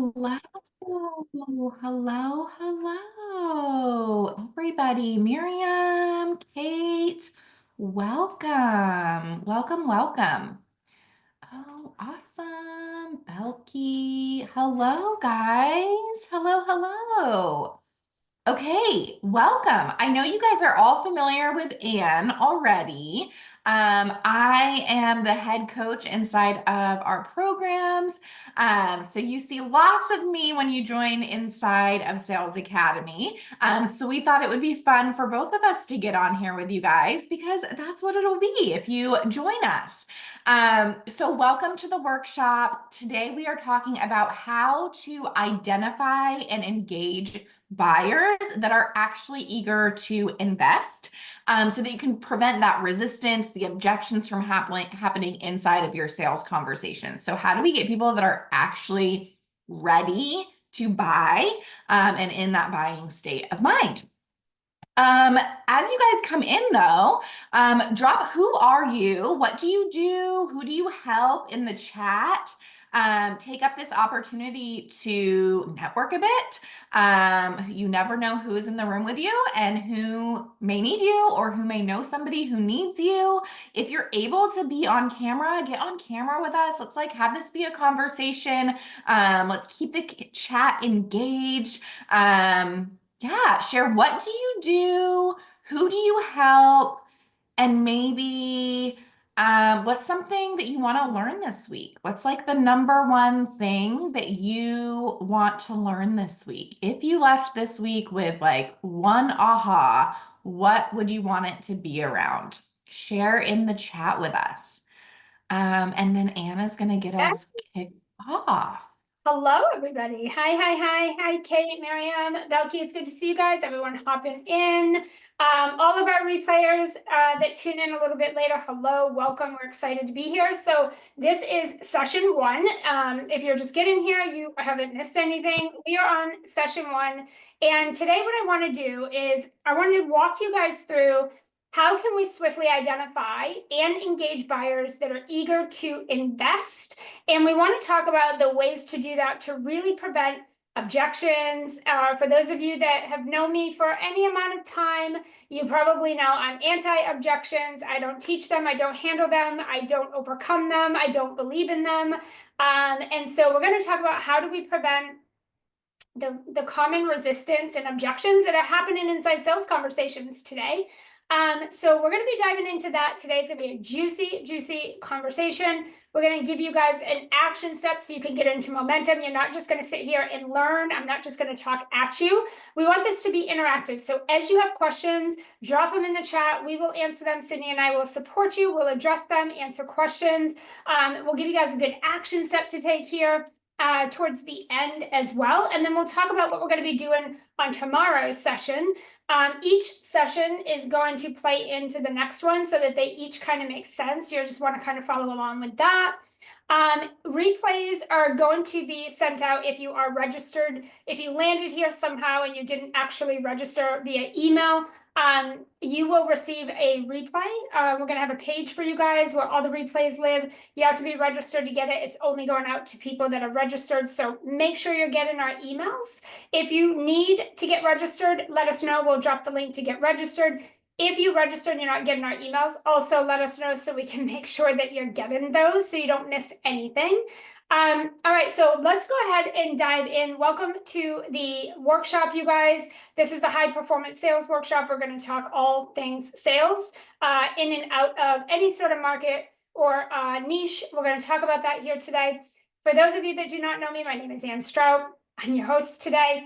Hello, hello, hello, everybody. Miriam, Kate, welcome, welcome, welcome. Oh, awesome. Belky, hello, guys. Hello, hello. Okay, welcome. I know you guys are all familiar with Anne already. I am the head coach inside of our programs. So you see lots of me when you join inside of Sales Academy. So we thought it would be fun for both of us to get on here with you guys because that's what it'll be if you join us. So welcome to the workshop. Today we are talking about how to identify and engage buyers that are actually eager to invest, so that you can prevent that resistance, the objections from happening inside of your sales conversation. So how do we get people that are actually ready to buy, and in that buying state of mind? As you guys come in though, drop who are you? What do you do? Who do you help in the chat? Take up this opportunity to network a bit. You never know who is in the room with you and who may need you or who may know somebody who needs you. If you're able to be on camera, get on camera with us. Let's have this be a conversation. Let's keep the chat engaged. Yeah, share what do you do? Who do you help? And maybe what's something that you want to learn this week? What's the number one thing that you want to learn this week? If you left this week with one aha, what would you want it to be around? Share in the chat with us. And then Anna's going to get us kicked off. Hello, everybody. Hi, Kate, Miriam, Belky. It's good to see you guys. Everyone hopping in. All of our replayers that tune in a little bit later, hello, welcome. We're excited to be here. So this is session one. If you're just getting here, you haven't missed anything. We are on session one. And today what I want to do is I want to walk you guys through how can we swiftly identify and engage buyers that are eager to invest? And we want to talk about the ways to do that to really prevent objections. For those of you that have known me for any amount of time, you probably know I'm anti-objections. I don't teach them. I don't handle them. I don't overcome them. I don't believe in them. And so we're going to talk about how do we prevent the common resistance and objections that are happening inside sales conversations today. So we're going to be diving into that. Today's going to be a juicy conversation. We're going to give you guys an action step so you can get into momentum. You're not just going to sit here and learn. I'm not just going to talk at you. We want this to be interactive. So as you have questions, drop them in the chat. We will answer them. Sydney and I will support you. We'll address them, answer questions. We'll give you guys a good action step to take here towards the end as well. And then we'll talk about what we're going to be doing on tomorrow's session. Each session is going to play into the next one so that they each kind of make sense. You just want to kind of follow along with that. Replays are going to be sent out if you are registered. If you landed here somehow and you didn't actually register via email, you will receive a replay. We're going to have a page for you guys where all the replays live. You have to be registered to get it. It's only going out to people that are registered. So make sure you're getting our emails. If you need to get registered, let us know. We'll drop the link to get registered. If you registered and you're not getting our emails, also let us know so we can make sure that you're getting those so you don't miss anything. All right, so let's go ahead and dive in. Welcome to the workshop, you guys. This is the High Performance Sales Workshop. We're going to talk all things sales in and out of any sort of market or niche. We're going to talk about that here today. For those of you that do not know me, my name is Anne Strout. I'm your host today.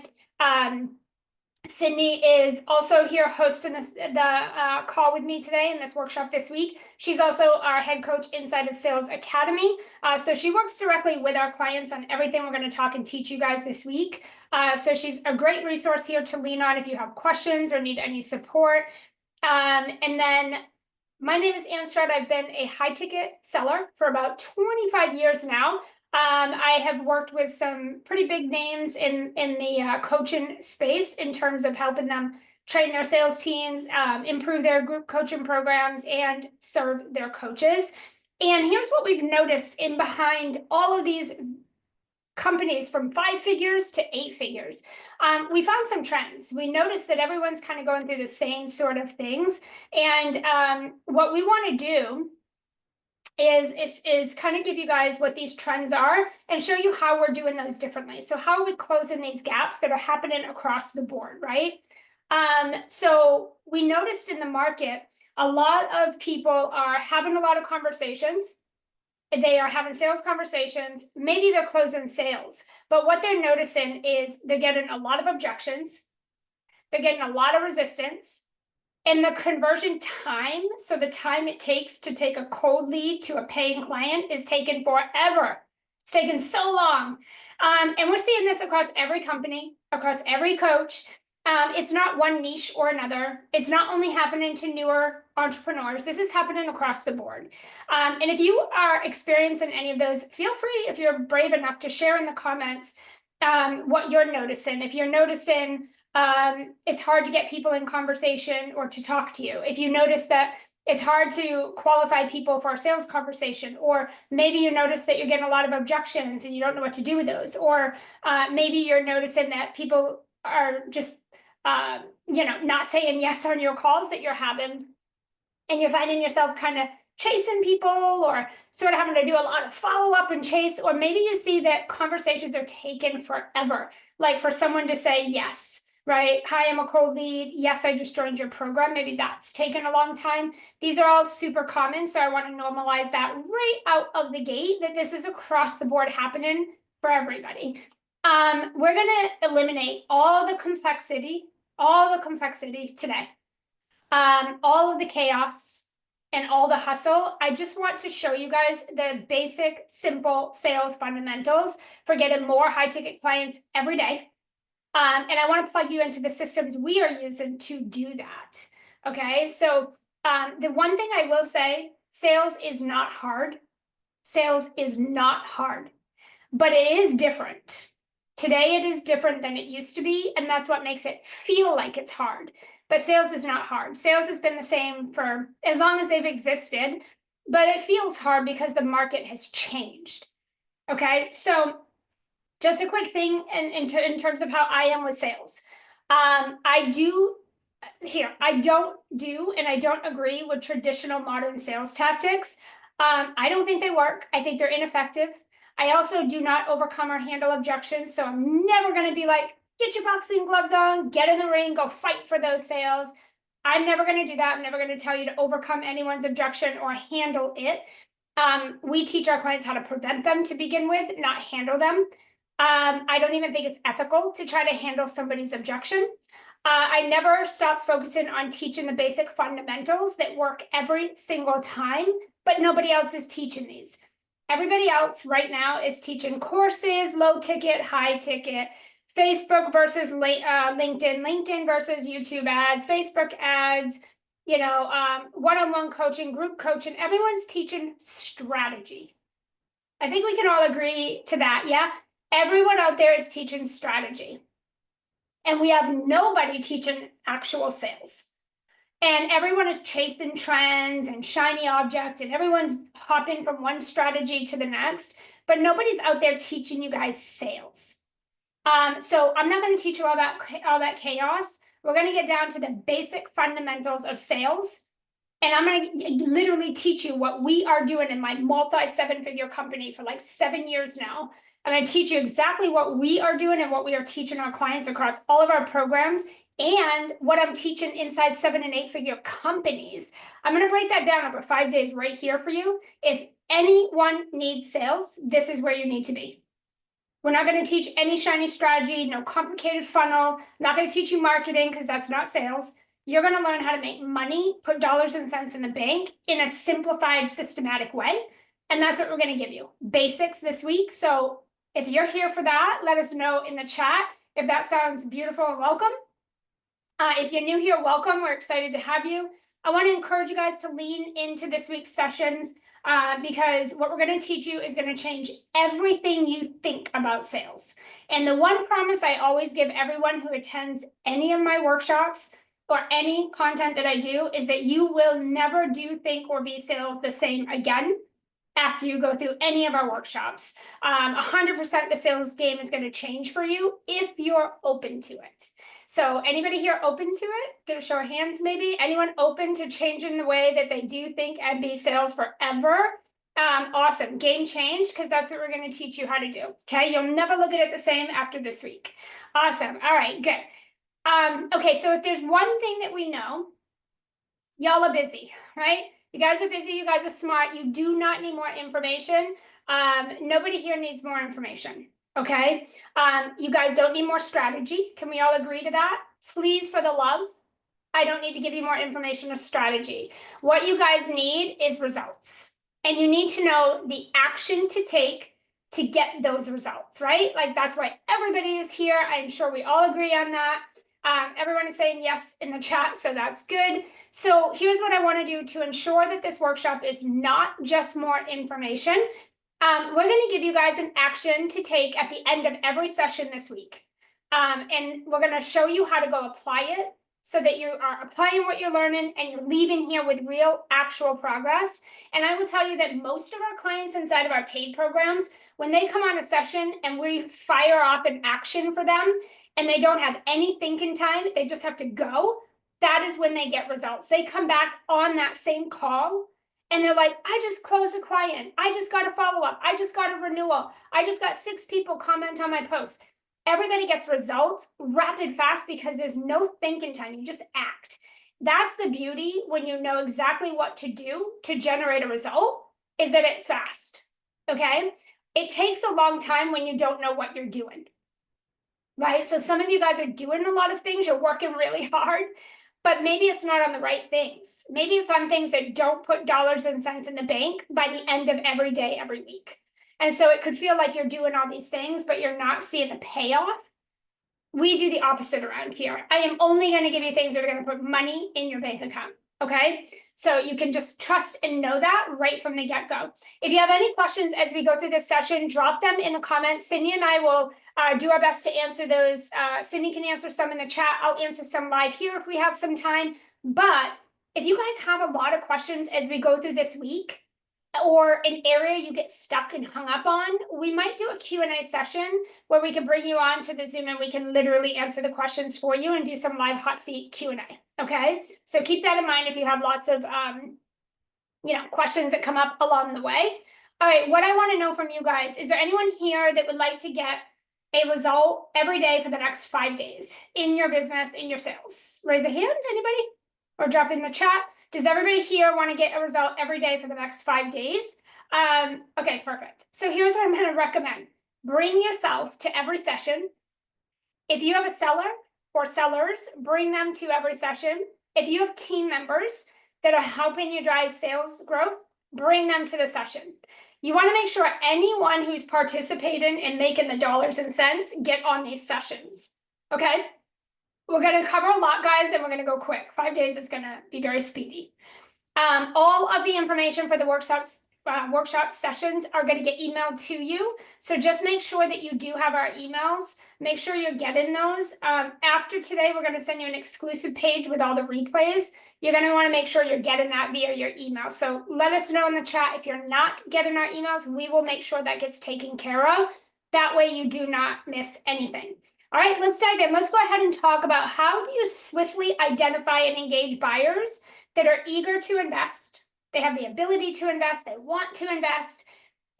Sydney is also here hosting the call with me today in this workshop this week. She's also our head coach inside of Sales Academy. So she works directly with our clients on everything we're going to talk and teach you guys this week. So she's a great resource here to lean on if you have questions or need any support. And then my name is Anne Strout. I've been a high ticket seller for about 25 years now. I have worked with some pretty big names in the coaching space in terms of helping them train their sales teams, improve their group coaching programs, and serve their coaches. And here's what we've noticed in behind all of these companies from 5 figures to 8 figures. We found some trends. We noticed that everyone's kind of going through the same sort of things. And what we want to do is kind of give you guys what these trends are and show you how we're doing those differently. So how are we closing these gaps that are happening across the board, right? So we noticed in the market, a lot of people are having a lot of conversations. They are having sales conversations. Maybe they're closing sales, but what they're noticing is they're getting a lot of objections. They're getting a lot of resistance. And the conversion time, so the time it takes to take a cold lead to a paying client, is taking forever. It's taken so long. And we're seeing this across every company, across every coach. It's not one niche or another. It's not only happening to newer entrepreneurs. This is happening across the board. And if you are experiencing any of those, feel free, if you're brave enough, to share in the comments what you're noticing. If you're noticing it's hard to get people in conversation or to talk to you. If you notice that it's hard to qualify people for a sales conversation, or maybe you notice that you're getting a lot of objections and you don't know what to do with those, or maybe you're noticing that people are just, not saying yes on your calls that you're having, and you're finding yourself kind of chasing people or sort of having to do a lot of follow-up and chase, or maybe you see that conversations are taking forever, like for someone to say yes. Right? Hi, I'm a cold lead. Yes, I just joined your program. Maybe that's taken a long time. These are all super common. So I want to normalize that right out of the gate, that this is across the board happening for everybody. We're going to eliminate all the complexity today. All of the chaos and all the hustle. I just want to show you guys the basic, simple sales fundamentals for getting more high ticket clients every day. And I want to plug you into the systems we are using to do that. Okay, so the one thing I will say, sales is not hard. Sales is not hard, but it is different. Today it is different than it used to be, and that's what makes it feel like it's hard. But sales is not hard. Sales has been the same for as long as they've existed, but it feels hard because the market has changed. Okay, so just a quick thing in terms of how I am with sales. I don't do and I don't agree with traditional modern sales tactics. I don't think they work. I think they're ineffective. I also do not overcome or handle objections. So I'm never going to be like, get your boxing gloves on, get in the ring, go fight for those sales. I'm never going to do that. I'm never going to tell you to overcome anyone's objection or handle it. We teach our clients how to prevent them to begin with, not handle them. I don't even think it's ethical to try to handle somebody's objection. I never stop focusing on teaching the basic fundamentals that work every single time, but nobody else is teaching these. Everybody else right now is teaching courses, low ticket, high ticket, Facebook versus LinkedIn, LinkedIn versus YouTube ads, Facebook ads, one-on-one coaching, group coaching. Everyone's teaching strategy. I think we can all agree to that, yeah? Everyone out there is teaching strategy. And we have nobody teaching actual sales. And everyone is chasing trends and shiny object, and everyone's hopping from one strategy to the next, but nobody's out there teaching you guys sales. So I'm not going to teach you all that chaos. We're going to get down to the basic fundamentals of sales. And I'm going to literally teach you what we are doing in my multi-7-figure company for like 7 years now. I'm going to teach you exactly what we are doing and what we are teaching our clients across all of our programs, and what I'm teaching inside 7- and 8-figure companies. I'm going to break that down over 5 days right here for you. If anyone needs sales, this is where you need to be. We're not going to teach any shiny strategy, no complicated funnel. I'm not going to teach you marketing because that's not sales. You're going to learn how to make money, put dollars and cents in the bank in a simplified, systematic way. And that's what we're going to give you. Basics this week. So if you're here for that, let us know in the chat if that sounds beautiful and welcome. If you're new here, welcome. We're excited to have you. I want to encourage you guys to lean into this week's sessions because what we're going to teach you is going to change everything you think about sales. And the one promise I always give everyone who attends any of my workshops or any content that I do is that you will never do, think, or be sales the same again, after you go through any of our workshops. 100% the sales game is going to change for you if you're open to it. So anybody here open to it? Gonna show of hands maybe. Anyone open to changing the way that they do think and be sales forever? Awesome. Game change, because that's what we're going to teach you how to do. Okay, you'll never look at it the same after this week. Awesome. All right, good. Okay, so if there's one thing that we know, y'all are busy, right? You guys are busy, you guys are smart, you do not need more information. Nobody here needs more information, okay? You guys don't need more strategy. Can we all agree to that? Please, for the love, I don't need to give you more information or strategy. What you guys need is results. And you need to know the action to take to get those results, right? Like that's why everybody is here. I'm sure we all agree on that. Everyone is saying yes in the chat, so that's good. So here's what I want to do to ensure that this workshop is not just more information. We're going to give you guys an action to take at the end of every session this week. And we're going to show you how to go apply it so that you are applying what you're learning and you're leaving here with real actual progress. And I will tell you that most of our clients inside of our paid programs, when they come on a session and we fire off an action for them and they don't have any thinking time, they just have to go, that is when they get results. They come back on that same call and they're like, I just closed a client. I just got a follow-up. I just got a renewal. I just got 6 people comment on my post. Everybody gets results rapid, fast, because there's no thinking time. You just act. That's the beauty when you know exactly what to do to generate a result, is that it's fast, okay? It takes a long time when you don't know what you're doing, right? So some of you guys are doing a lot of things. You're working really hard, but maybe it's not on the right things. Maybe it's on things that don't put dollars and cents in the bank by the end of every day, every week. And so it could feel like you're doing all these things, but you're not seeing the payoff. We do the opposite around here. I am only going to give you things that are going to put money in your bank account. Okay. So you can just trust and know that right from the get-go. If you have any questions as we go through this session, drop them in the comments. Cindy and I will do our best to answer those. Cindy can answer some in the chat. I'll answer some live here if we have some time. But if you guys have a lot of questions as we go through this week, or an area you get stuck and hung up on, we might do a Q&A session where we can bring you on to the Zoom and we can literally answer the questions for you and do some live hot seat Q&A, okay? So keep that in mind if you have lots of questions that come up along the way. All right, what I want to know from you guys, is there anyone here that would like to get a result every day for the next 5 days in your business, in your sales? Raise the hand, anybody? Or drop in the chat. Does everybody here want to get a result every day for the next 5 days? Okay, perfect. So here's what I'm going to recommend. Bring yourself to every session. If you have a seller or sellers, bring them to every session. If you have team members that are helping you drive sales growth, bring them to the session. You want to make sure anyone who's participating in making the dollars and cents get on these sessions. Okay? We're going to cover a lot, guys, and we're going to go quick. 5 days is going to be very speedy. All of the information for the workshop sessions are going to get emailed to you. So just make sure that you do have our emails. Make sure you're getting those. After today, we're going to send you an exclusive page with all the replays. You're going to want to make sure you're getting that via your email. So let us know in the chat if you're not getting our emails. We will make sure that gets taken care of. That way you do not miss anything. All right, let's dive in. Let's go ahead and talk about how do you swiftly identify and engage buyers that are eager to invest. They have the ability to invest. They want to invest.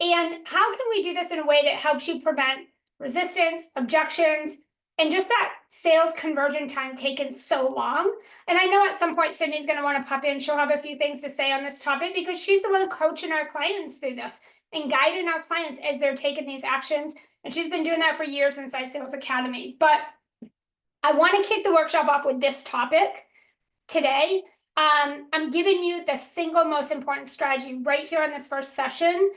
And how can we do this in a way that helps you prevent resistance, objections, and just that sales conversion time taken so long? And I know at some point Cindy's going to want to pop in. She'll have a few things to say on this topic because she's the one coaching our clients through this and guiding our clients as they're taking these actions. And she's been doing that for years inside Sales Academy. But I want to kick the workshop off with this topic today. I'm giving you the single most important strategy right here in this first session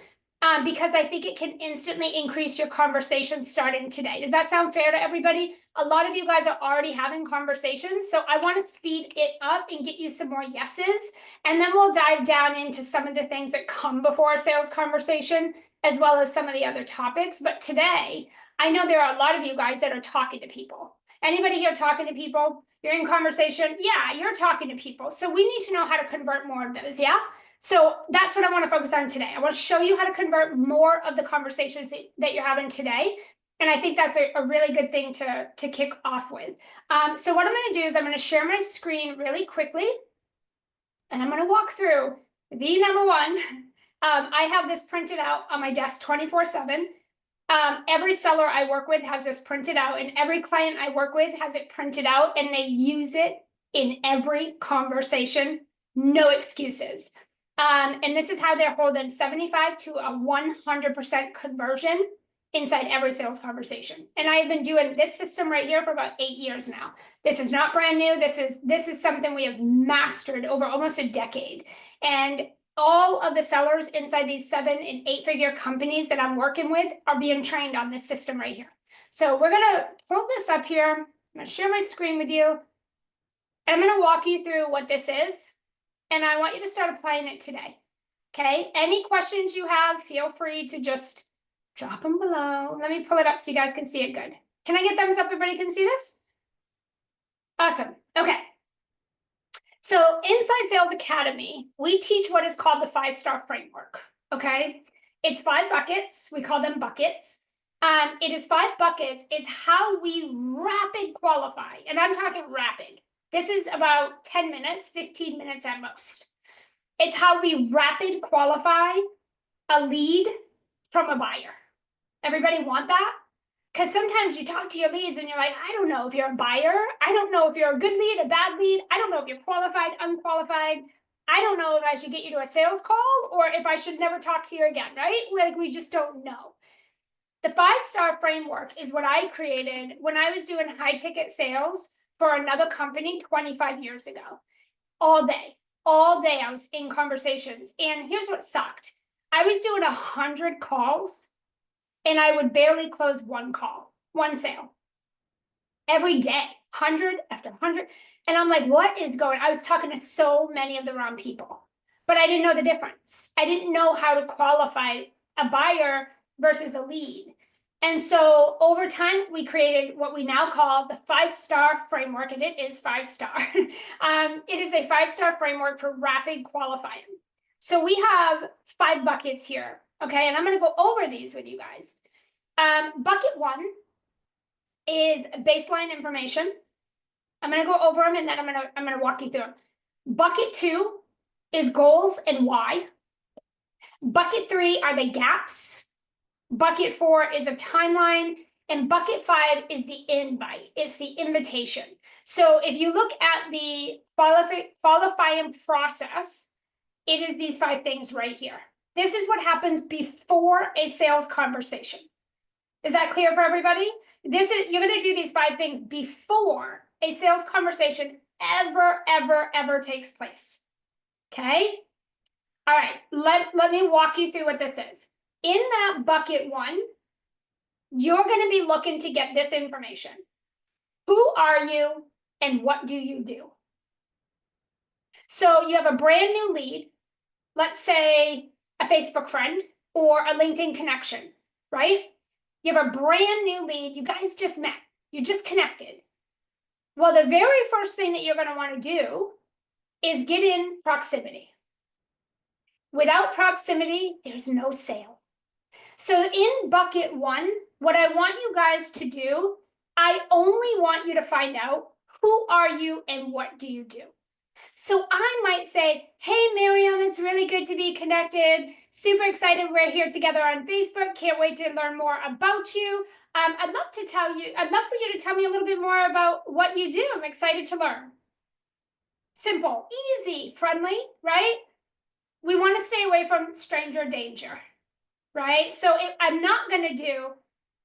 because I think it can instantly increase your conversation starting today. Does that sound fair to everybody? A lot of you guys are already having conversations, so I want to speed it up and get you some more yeses, and then we'll dive down into some of the things that come before a sales conversation, as well as some of the other topics. But today, I know there are a lot of you guys that are talking to people. Anybody here talking to people? You're in conversation? Yeah, you're talking to people. So we need to know how to convert more of those, yeah? So that's what I want to focus on today. I want to show you how to convert more of the conversations that you're having today. And I think that's a really good thing to kick off with. So what I'm going to do is I'm going to share my screen really quickly. And I'm going to walk through the number one. I have this printed out on my desk 24/7. Every seller I work with has this printed out, and every client I work with has it printed out, and they use it in every conversation. No excuses. And this is how they're holding 75 to a 100% conversion inside every sales conversation. And I've been doing this system right here for about 8 years now. This is not brand new. This is something we have mastered over almost a decade. And all of the sellers inside these 7- and 8-figure companies that I'm working with are being trained on this system right here. So we're gonna pull this up here. I'm gonna share my screen with you. I'm gonna walk you through what this is, and I want you to start applying it today. Okay, any questions you have, feel free to just drop them below. Let me pull it up so you guys can see it good. Can I get thumbs up? Everybody can see this? Awesome. Okay. So inside Sales Academy, we teach what is called the 5-star framework. Okay, it's 5 buckets. We call them buckets. It is 5 buckets. It's how we rapid qualify, and I'm talking rapid. This is about 10 minutes, 15 minutes at most. It's how we rapid qualify a lead from a buyer. Everybody want that? Because sometimes you talk to your leads and you're like, I don't know if you're a buyer. I don't know if you're a good lead, a bad lead. I don't know if you're qualified, unqualified. I don't know if I should get you to a sales call or if I should never talk to you again, right? Like, we just don't know. The 5-star framework is what I created when I was doing high ticket sales for another company 25 years ago. All day I was in conversations. And here's what sucked. I was doing 100 calls and I would barely close one call, one sale. Every day, 100 after 100. And I'm like, what is going on? I was talking to so many of the wrong people, but I didn't know the difference. I didn't know how to qualify a buyer versus a lead. And so over time, we created what we now call the 5-star framework, and it is 5-star. It is a 5-star framework for rapid qualifying. So we have 5 buckets here, okay? And I'm gonna go over these with you guys. Bucket 1 is baseline information. I'm gonna go over them and then I'm gonna walk you through them. Bucket 2 is goals and why. Bucket 3 are the gaps. Bucket 4 is a timeline. And bucket 5 is the invite. It's the invitation. So if you look at the qualifying process, it is these 5 things right here. This is what happens before a sales conversation. Is that clear for everybody? You're going to do these 5 things before a sales conversation ever takes place. Okay? All right, let me walk you through what this is. In that bucket 1, you're going to be looking to get this information. Who are you and what do you do? So you have a brand new lead, let's say a Facebook friend or a LinkedIn connection, right? You have a brand new lead, you guys just met, you just connected. Well, the very first thing that you're going to want to do is get in proximity. Without proximity, there's no sale. So in bucket 1, what I want you guys to do, I only want you to find out who are you and what do you do. So I might say, hey, Miriam, it's really good to be connected. Super excited we're here together on Facebook. Can't wait to learn more about you. I'd love for you to tell me a little bit more about what you do. I'm excited to learn. Simple, easy, friendly, right? We want to stay away from stranger danger, right? So I'm not going to do,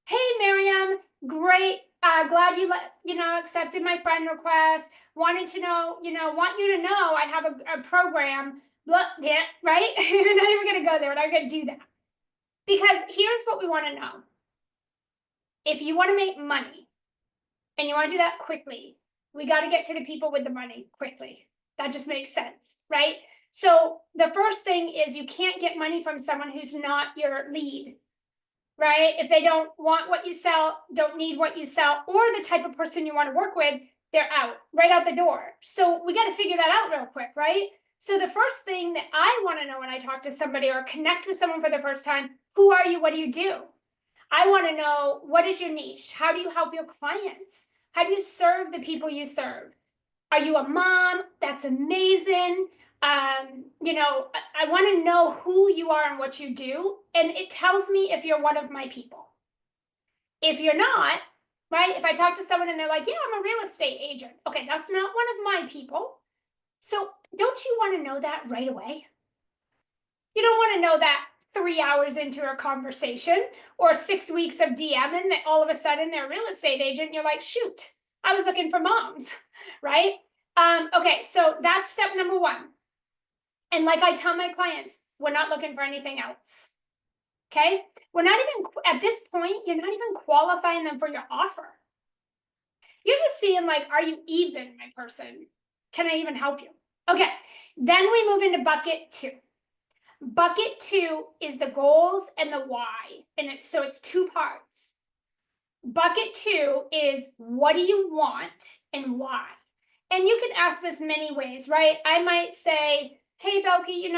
hey, Miriam, great. Glad you accepted my friend request. Wanted to know, want you to know I have a program. Yeah, right? We're not even going to go there. We're not going to do that. Because here's what we want to know. If you want to make money and you want to do that quickly, we got to get to the people with the money quickly. That just makes sense, right? So the first thing is you can't get money from someone who's not your lead, right? If they don't want what you sell, don't need what you sell, or the type of person you want to work with, they're out, right out the door. So we got to figure that out real quick, right? So the first thing that I want to know when I talk to somebody or connect with someone for the first time, who are you? What do you do? I want to know, what is your niche? How do you help your clients? How do you serve the people you serve? Are you a mom? That's amazing. I want to know who you are and what you do. And it tells me if you're one of my people. If you're not, right? If I talk to someone and they're like, yeah, I'm a real estate agent. Okay, that's not one of my people. So don't you want to know that right away? You don't want to know that 3 hours into a conversation or 6 weeks of DMing that all of a sudden they're a real estate agent. And you're like, shoot, I was looking for moms, right? Okay, so that's step number one. And like I tell my clients, we're not looking for anything else. Okay, we're not even at this point, you're not even qualifying them for your offer. You're just seeing, like, are you even, my person? Can I even help you? Okay, then we move into bucket two. Bucket two is the goals and the why, and it's two parts. Bucket two is, what do you want and why? And you can ask this many ways, right? I might say, hey, Belky,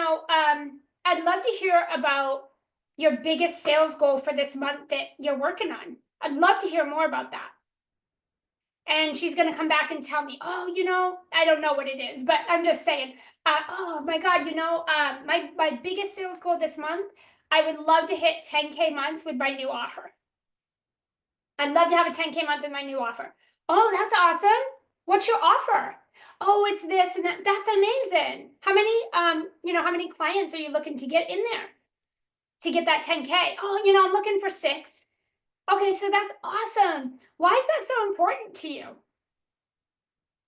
I'd love to hear about your biggest sales goal for this month that you're working on. I'd love to hear more about that. And she's going to come back and tell me, oh, I don't know what it is, but I'm just saying, oh my God, my biggest sales goal this month, I would love to hit 10K months with my new offer. I'd love to have a 10K month with my new offer. Oh, that's awesome. What's your offer? Oh, it's this and that. That's amazing. How many clients are you looking to get in there to get that 10K? Oh, I'm looking for 6. Okay, so that's awesome. Why is that so important to you?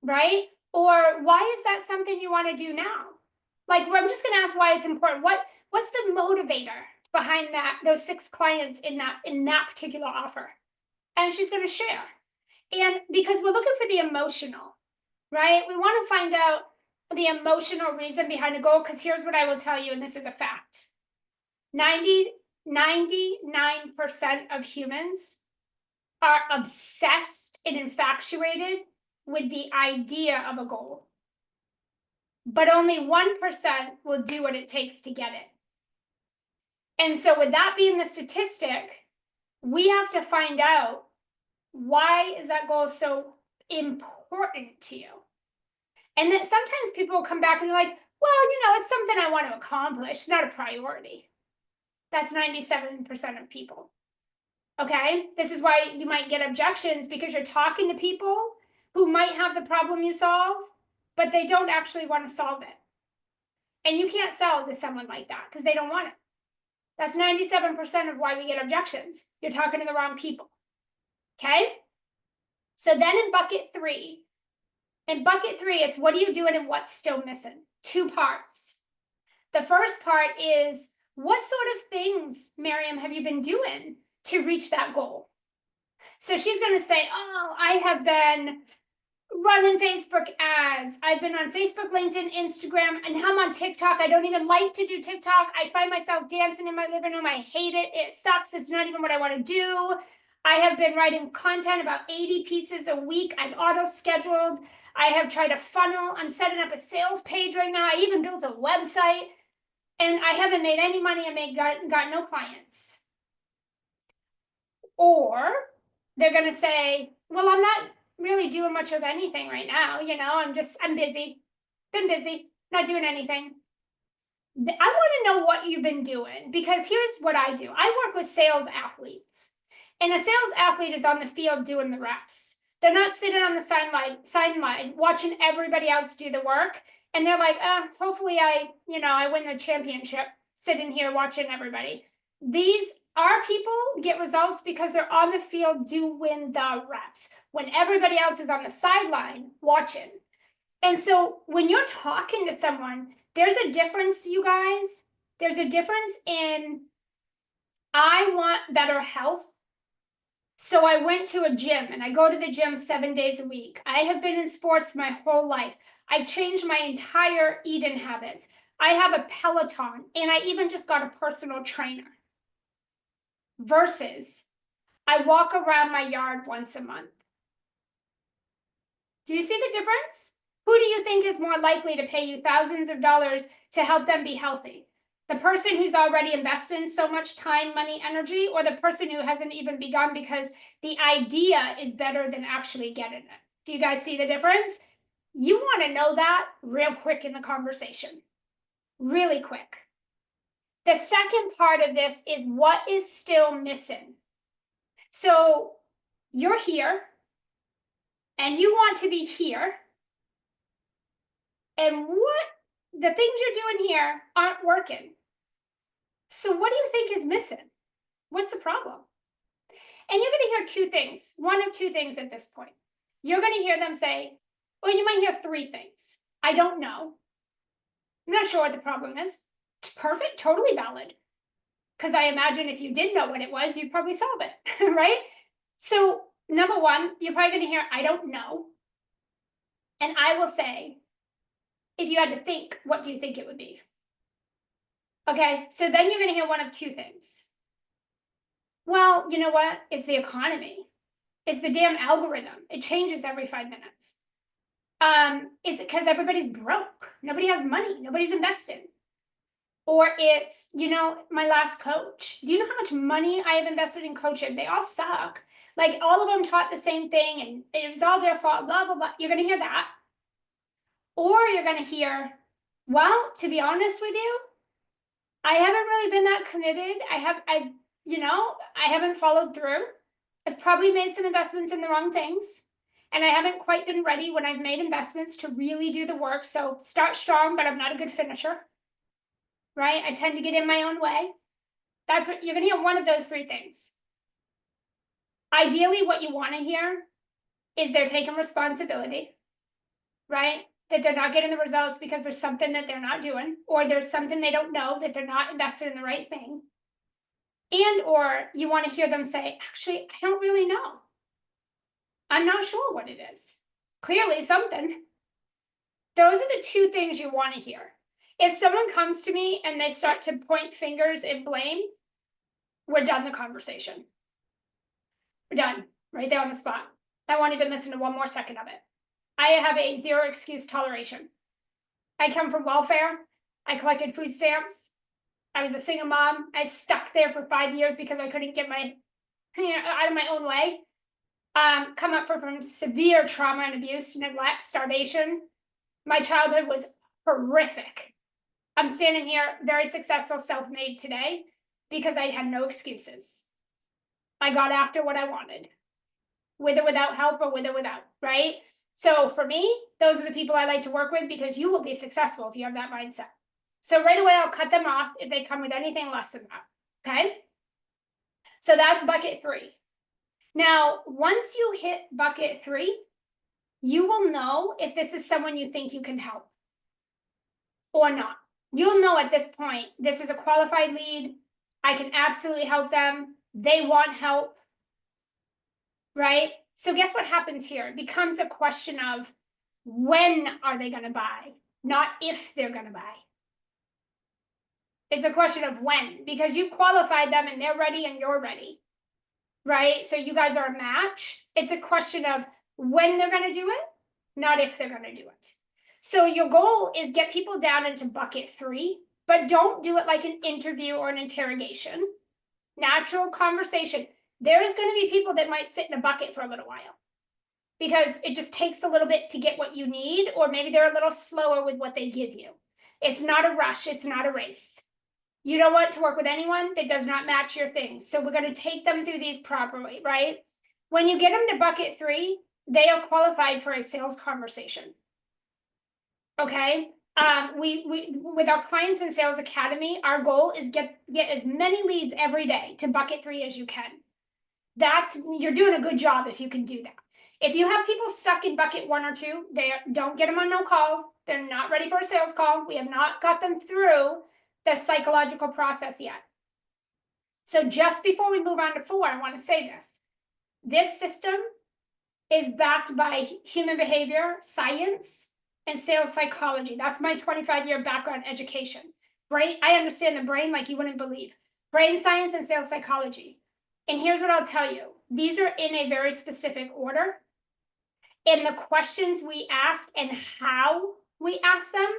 Right? Or why is that something you want to do now? Like, I'm just going to ask why it's important. What's the motivator behind those 6 clients in that particular offer? And she's going to share. And because we're looking for the emotional, right? We want to find out the emotional reason behind a goal, because here's what I will tell you, and this is a fact. 99% of humans are obsessed and infatuated with the idea of a goal. But only 1% will do what it takes to get it. And so with that being the statistic, we have to find out, why is that goal so important to you? And then sometimes people will come back and they're like, well, it's something I want to accomplish, not a priority. That's 97% of people. Okay, this is why you might get objections, because you're talking to people who might have the problem you solve, but they don't actually want to solve it. And you can't sell to someone like that because they don't want it. That's 97% of why we get objections. You're talking to the wrong people. Okay, so then in bucket three, it's, what are you doing and what's still missing? 2 parts. The first part is, what sort of things, Miriam, have you been doing to reach that goal? So she's going to say, oh, I have been running Facebook ads. I've been on Facebook, LinkedIn, Instagram, and I'm on TikTok. I don't even like to do TikTok. I find myself dancing in my living room. I hate it. It sucks. It's not even what I want to do. I have been writing content, about 80 pieces a week. I've auto-scheduled. I have tried a funnel. I'm setting up a sales page right now. I even built a website, and I haven't made any money and got no clients. Or they're going to say, well, I'm not really doing much of anything right now. I'm busy. Been busy, not doing anything. I want to know what you've been doing, because here's what I do. I work with sales athletes, and a sales athlete is on the field doing the reps. They're not sitting on the sideline watching everybody else do the work. And they're like, hopefully I win the championship sitting here watching everybody. Our people get results because they're on the field doing the reps when everybody else is on the sideline watching. And so when you're talking to someone, there's a difference, you guys. There's a difference in, I want better health, so I went to a gym, and I go to the gym 7 days a week. I have been in sports my whole life. I've changed my entire eating habits. I have a Peloton, and I even just got a personal trainer. Versus, I walk around my yard once a month. Do you see the difference? Who do you think is more likely to pay you thousands of dollars to help them be healthy? The person who's already invested in so much time, money, energy, or the person who hasn't even begun because the idea is better than actually getting it? Do you guys see the difference? You want to know that real quick in the conversation. Really quick. The second part of this is what is still missing. So you're here and you want to be here. And what the things you're doing here aren't working. So what do you think is missing? What's the problem? And you're going to hear two things, one of two things at this point. You're going to hear them say, well, you might hear three things. I don't know. I'm not sure what the problem is. It's perfect, totally valid. Because I imagine if you did know what it was, you'd probably solve it, right? So number one, you're probably going to hear, I don't know. And I will say, if you had to think, what do you think it would be? Okay, so then you're going to hear one of two things. Well, you know what? It's the economy. It's the damn algorithm. It changes every 5 minutes. Is it because everybody's broke? Nobody has money. Nobody's investing. Or it's, my last coach. Do you know how much money I have invested in coaching? They all suck. Like all of them taught the same thing and it was all their fault, blah, blah, blah. You're going to hear that. Or you're going to hear, well, to be honest with you, I haven't really been that committed. I haven't followed through. I've probably made some investments in the wrong things. And I haven't quite been ready when I've made investments to really do the work. So start strong, but I'm not a good finisher. Right? I tend to get in my own way. That's what you're going to hear, one of those three things. Ideally, what you want to hear is they're taking responsibility, right? That they're not getting the results because there's something that they're not doing, or there's something they don't know, that they're not invested in the right thing. And or you want to hear them say, actually, I don't really know. I'm not sure what it is. Clearly something. Those are the two things you want to hear. If someone comes to me and they start to point fingers and blame, we're done the conversation. We're done right there on the spot. I won't even listen to one more second of it. I have a zero excuse toleration. I come from welfare. I collected food stamps. I was a single mom. I stuck there for 5 years because I couldn't get my out of my own way. Come up from severe trauma and abuse, neglect, starvation. My childhood was horrific. I'm standing here very successful, self-made today because I had no excuses. I got after what I wanted, with or without help or with or without, right? So for me, those are the people I like to work with because you will be successful if you have that mindset. So right away, I'll cut them off if they come with anything less than that, okay? So that's bucket 3. Now, once you hit bucket 3, you will know if this is someone you think you can help or not. You'll know at this point, this is a qualified lead. I can absolutely help them. They want help, right? So guess what happens here? It becomes a question of when are they going to buy, not if they're going to buy. It's a question of when, because you've qualified them and they're ready and you're ready, right? So you guys are a match. It's a question of when they're going to do it, not if they're going to do it. So your goal is get people down into bucket 3, but don't do it like an interview or an interrogation. Natural conversation. There's going to be people that might sit in a bucket for a little while because it just takes a little bit to get what you need, or maybe they're a little slower with what they give you. It's not a rush. It's not a race. You don't want to work with anyone that does not match your things. So we're going to take them through these properly, right? When you get them to bucket 3, they are qualified for a sales conversation. Okay. We with our clients in Sales Academy, our goal is get as many leads every day to bucket 3 as you can. You're doing a good job if you can do that. If you have people stuck in bucket 1 or 2, don't get them on no calls. They're not ready for a sales call. We have not got them through the psychological process yet. So just before we move on to 4, I want to say this. This system is backed by human behavior, science, and sales psychology. That's my 25-year background education. I understand the brain like you wouldn't believe. Brain science and sales psychology. And here's what I'll tell you. These are in a very specific order. And the questions we ask and how we ask them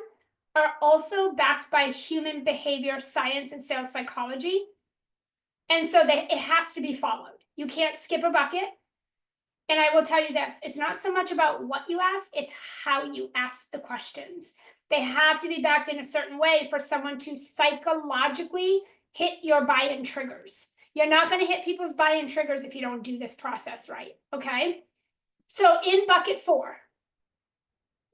are also backed by human behavior science and sales psychology. And so it has to be followed. You can't skip a bucket. And I will tell you this, it's not so much about what you ask, it's how you ask the questions. They have to be backed in a certain way for someone to psychologically hit your buy-in triggers. You're not going to hit people's buy-in triggers if you don't do this process right, okay? So in bucket 4,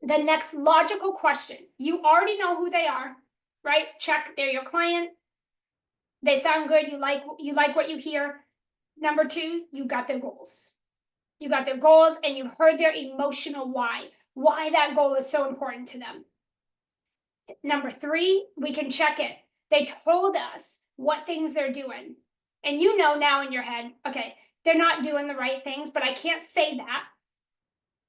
the next logical question, you already know who they are, right? Check, they're your client. They sound good, you like what you hear. Number 2, you got their goals. You got their goals and you heard their emotional why that goal is so important to them. Number 3, we can check it. They told us what things they're doing. And you know now in your head, okay, they're not doing the right things, but I can't say that.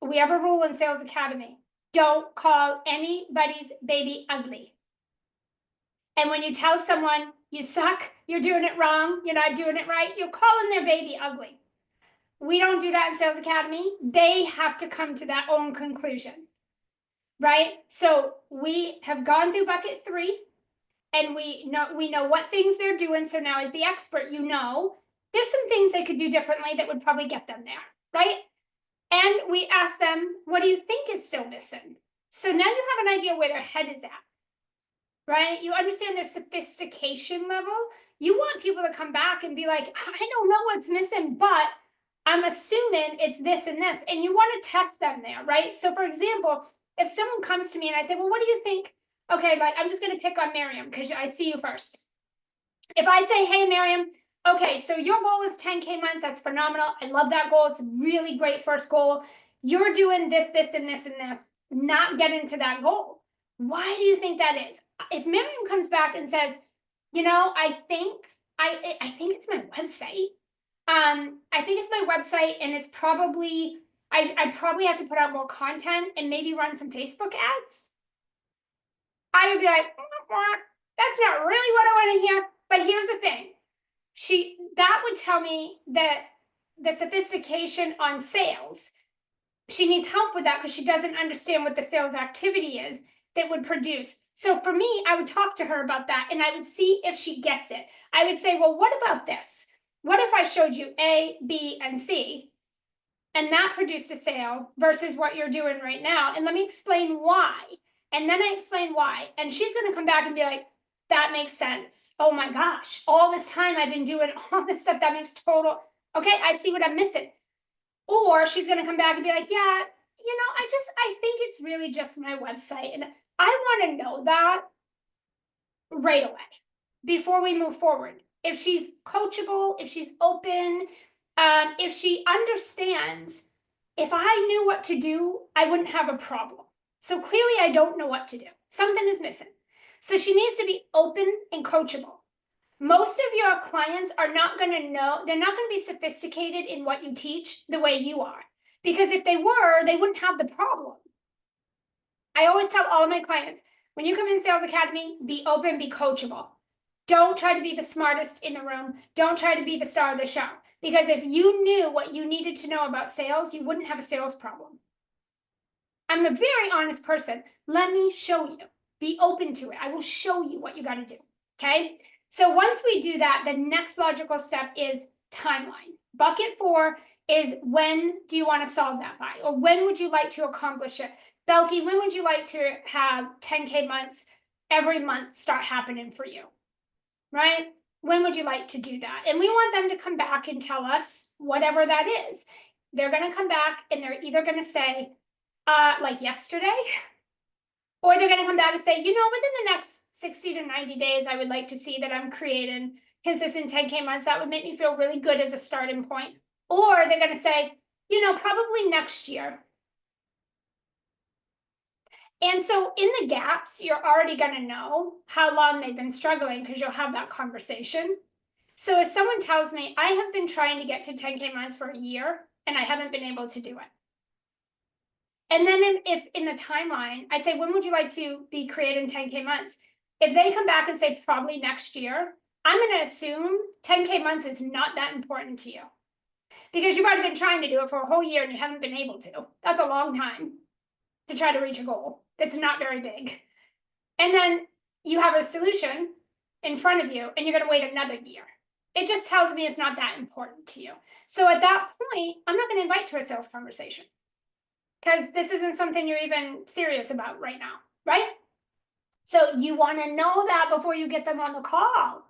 We have a rule in Sales Academy. Don't call anybody's baby ugly. And when you tell someone you suck, you're doing it wrong, you're not doing it right, you're calling their baby ugly. We don't do that in Sales Academy. They have to come to that own conclusion, right? So we have gone through bucket 3 and we know what things they're doing. So now as the expert, you know, there's some things they could do differently that would probably get them there, right? And we ask them, what do you think is still missing? So now you have an idea where their head is at, right? You understand their sophistication level. You want people to come back and be like, I don't know what's missing, but I'm assuming it's this and this, and you want to test them there, right? So for example, if someone comes to me and I say, well, what do you think? Okay, like I'm just going to pick on Miriam because I see you first. If I say, hey, Miriam, okay, so your goal is 10K months. That's phenomenal. I love that goal. It's a really great first goal. You're doing this, this, and this, and this, not getting to that goal. Why do you think that is? If Miriam comes back and says, you know, I think it's my website. I think it's my website, and it's probably I probably have to put out more content and maybe run some Facebook ads. I would be like, that's not really what I want to hear. But here's the thing. That would tell me that the sophistication on sales, she needs help with that because she doesn't understand what the sales activity is that would produce. So for me, I would talk to her about that and I would see if she gets it. I would say, well, what about this? What if I showed you A, B, and C, and that produced a sale versus what you're doing right now? And let me explain why. And then I explain why. And she's going to come back and be like, that makes sense. Oh my gosh, all this time I've been doing all this stuff. That makes total, okay, I see what I'm missing. Or she's going to come back and be like, yeah, you know, I think it's really just my website. And I want to know that right away before we move forward. If she's coachable, if she's open, if she understands, if I knew what to do, I wouldn't have a problem. So clearly I don't know what to do. Something is missing. So she needs to be open and coachable. Most of your clients are not going to know, they're not going to be sophisticated in what you teach the way you are. Because if they were, they wouldn't have the problem. I always tell all of my clients, when you come in Sales Academy, be open, be coachable. Don't try to be the smartest in the room. Don't try to be the star of the show. Because if you knew what you needed to know about sales, you wouldn't have a sales problem. I'm a very honest person. Let me show you. Be open to it. I will show you what you got to do. Okay? So once we do that, the next logical step is timeline. Bucket 4 is when do you want to solve that by? Or when would you like to accomplish it? Belky, when would you like to have 10K months every month start happening for you? Right? When would you like to do that? And we want them to come back and tell us whatever that is. They're going to come back and they're either going to say, like yesterday, or they're going to come back and say, you know, within the next 60 to 90 days, I would like to see that I'm creating consistent 10K months. That would make me feel really good as a starting point. Or they're going to say, you know, probably next year. And so in the gaps, you're already going to know how long they've been struggling because you'll have that conversation. So if someone tells me, I have been trying to get to 10K months for a year and I haven't been able to do it. And then if in the timeline, I say, when would you like to be creating 10K months? If they come back and say, probably next year, I'm going to assume 10K months is not that important to you. because you've already been trying to do it for a whole year and you haven't been able to. That's a long time to try to reach a goal that's not very big. And then you have a solution in front of you and you're going to wait another year. It just tells me it's not that important to you. So at that point, I'm not going to invite to a sales conversation because this isn't something you're even serious about right now, right? So you want to know that before you get them on the call.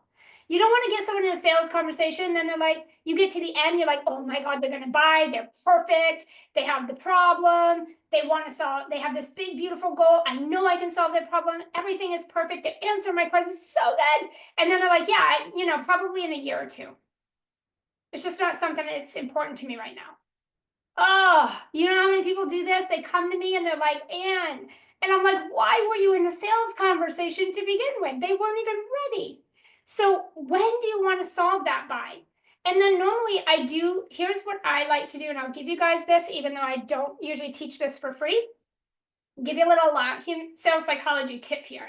You don't want to get someone in a sales conversation, then they're like, you get to the end, you're like, oh my God, they're going to buy, they're perfect, they have the problem, they want to solve, they have this big, beautiful goal. I know I can solve their problem. Everything is perfect. They answer my questions so good. And then they're like, yeah, probably in a year or two. It's just not something that's important to me right now. Oh, you know how many people do this? They come to me and they're like, Anne. And I'm like, why were you in a sales conversation to begin with? They weren't even ready. So when do you want to solve that by? And then normally here's what I like to do, and I'll give you guys this, even though I don't usually teach this for free. I'll give you a little sales psychology tip here.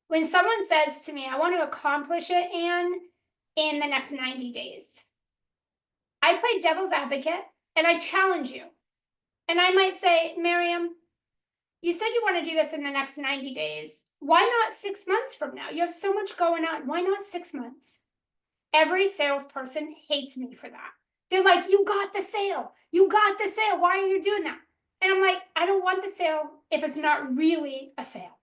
When someone says to me, I want to accomplish it, Anne, in the next 90 days, I play devil's advocate and I challenge you. And I might say, Miriam, you said you want to do this in the next 90 days. Why not 6 months from now? You have so much going on. Why not 6 months? Every salesperson hates me for that. They're like, you got the sale. You got the sale. Why are you doing that? And I'm like, I don't want the sale if it's not really a sale.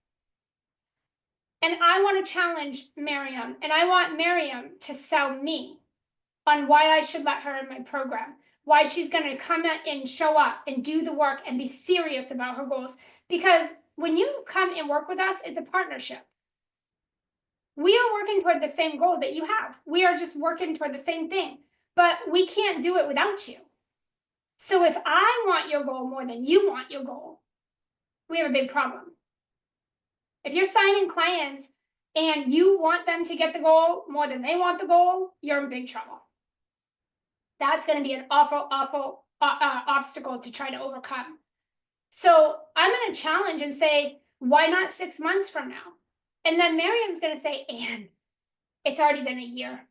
And I want to challenge Miriam, and I want Miriam to sell me on why I should let her in my program, why she's going to come and show up and do the work and be serious about her goals. Because when you come and work with us, it's a partnership. We are working toward the same goal that you have. We are just working toward the same thing, but we can't do it without you. So if I want your goal more than you want your goal, we have a big problem. If you're signing clients and you want them to get the goal more than they want the goal, you're in big trouble. That's going to be an awful obstacle to try to overcome. So I'm going to challenge and say, why not 6 months from now? And then Miriam's going to say, Anne, it's already been a year.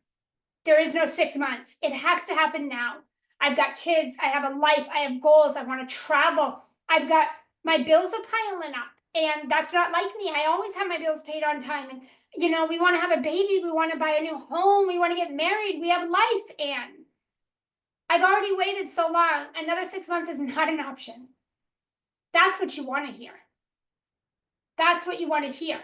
There is no 6 months. It has to happen now. I've got kids. I have a life. I have goals. I want to travel. I've got, my bills are piling up. And that's not like me. I always have my bills paid on time. And, we want to have a baby. We want to buy a new home. We want to get married. We have life, Anne. I've already waited so long. Another 6 months is not an option. That's what you want to hear. That's what you want to hear.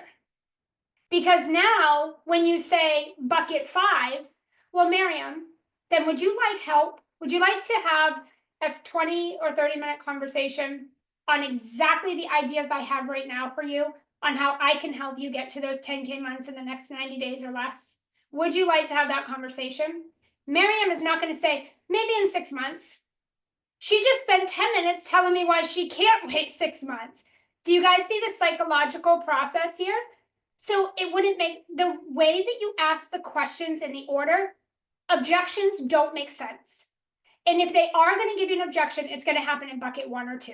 Because now when you say bucket 5, well, Miriam, then would you like help? Would you like to have a 20 or 30-minute conversation on exactly the ideas I have right now for you on how I can help you get to those 10K months in the next 90 days or less? Would you like to have that conversation? Miriam is not going to say, maybe in 6 months. She just spent 10 minutes telling me why she can't wait 6 months. Do you guys see the psychological process here? So it wouldn't make, the way that you ask the questions in the order, objections don't make sense. And if they are going to give you an objection, it's going to happen in bucket 1 or 2.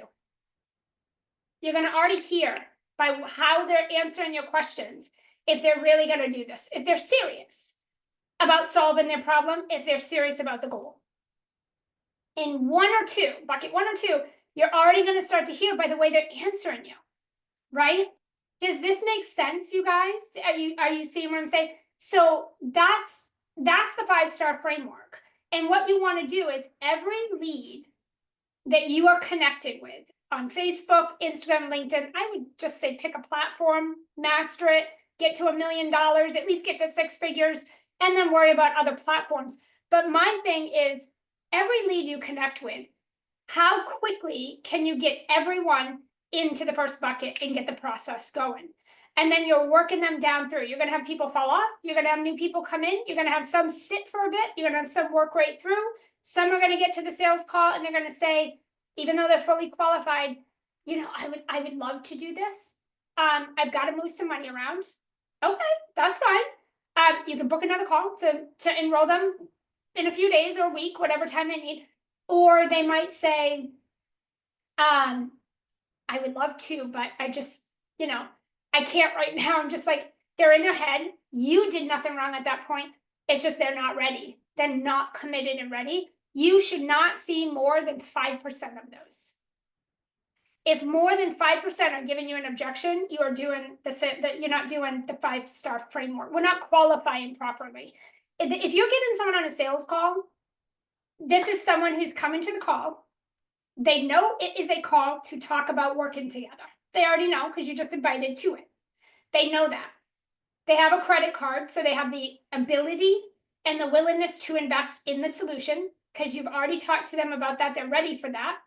You're going to already hear by how they're answering your questions if they're really going to do this, if they're serious about solving their problem, if they're serious about the goal. In 1 or 2, bucket 1 or 2, you're already going to start to hear by the way they're answering you, right? Does this make sense, you guys? Are you seeing what I'm saying? So that's the 5-star framework. And what you want to do is every lead that you are connected with on Facebook, Instagram, LinkedIn, I would just say pick a platform, master it, get to $1 million, at least get to 6 figures, and then worry about other platforms. But my thing is, every lead you connect with, how quickly can you get everyone into the first bucket and get the process going? And then you're working them down through. You're going to have people fall off. You're going to have new people come in. You're going to have some sit for a bit. You're going to have some work right through. Some are going to get to the sales call and they're going to say, even though they're fully qualified, I would love to do this. I've got to move some money around. Okay, that's fine. You can book another call to enroll them in a few days or a week, whatever time they need. Or they might say, I would love to, but I just, I can't right now. I'm just like, they're in their head. You did nothing wrong at that point. It's just they're not ready. They're not committed and ready. You should not see more than 5% of those. If more than 5% are giving you an objection, you are doing that. You're not doing the 5-star framework. We're not qualifying properly. If you're getting someone on a sales call, this is someone who's coming to the call. They know it is a call to talk about working together. They already know because you just invited to it. They know that. They have a credit card, so they have the ability and the willingness to invest in the solution because you've already talked to them about that. They're ready for that.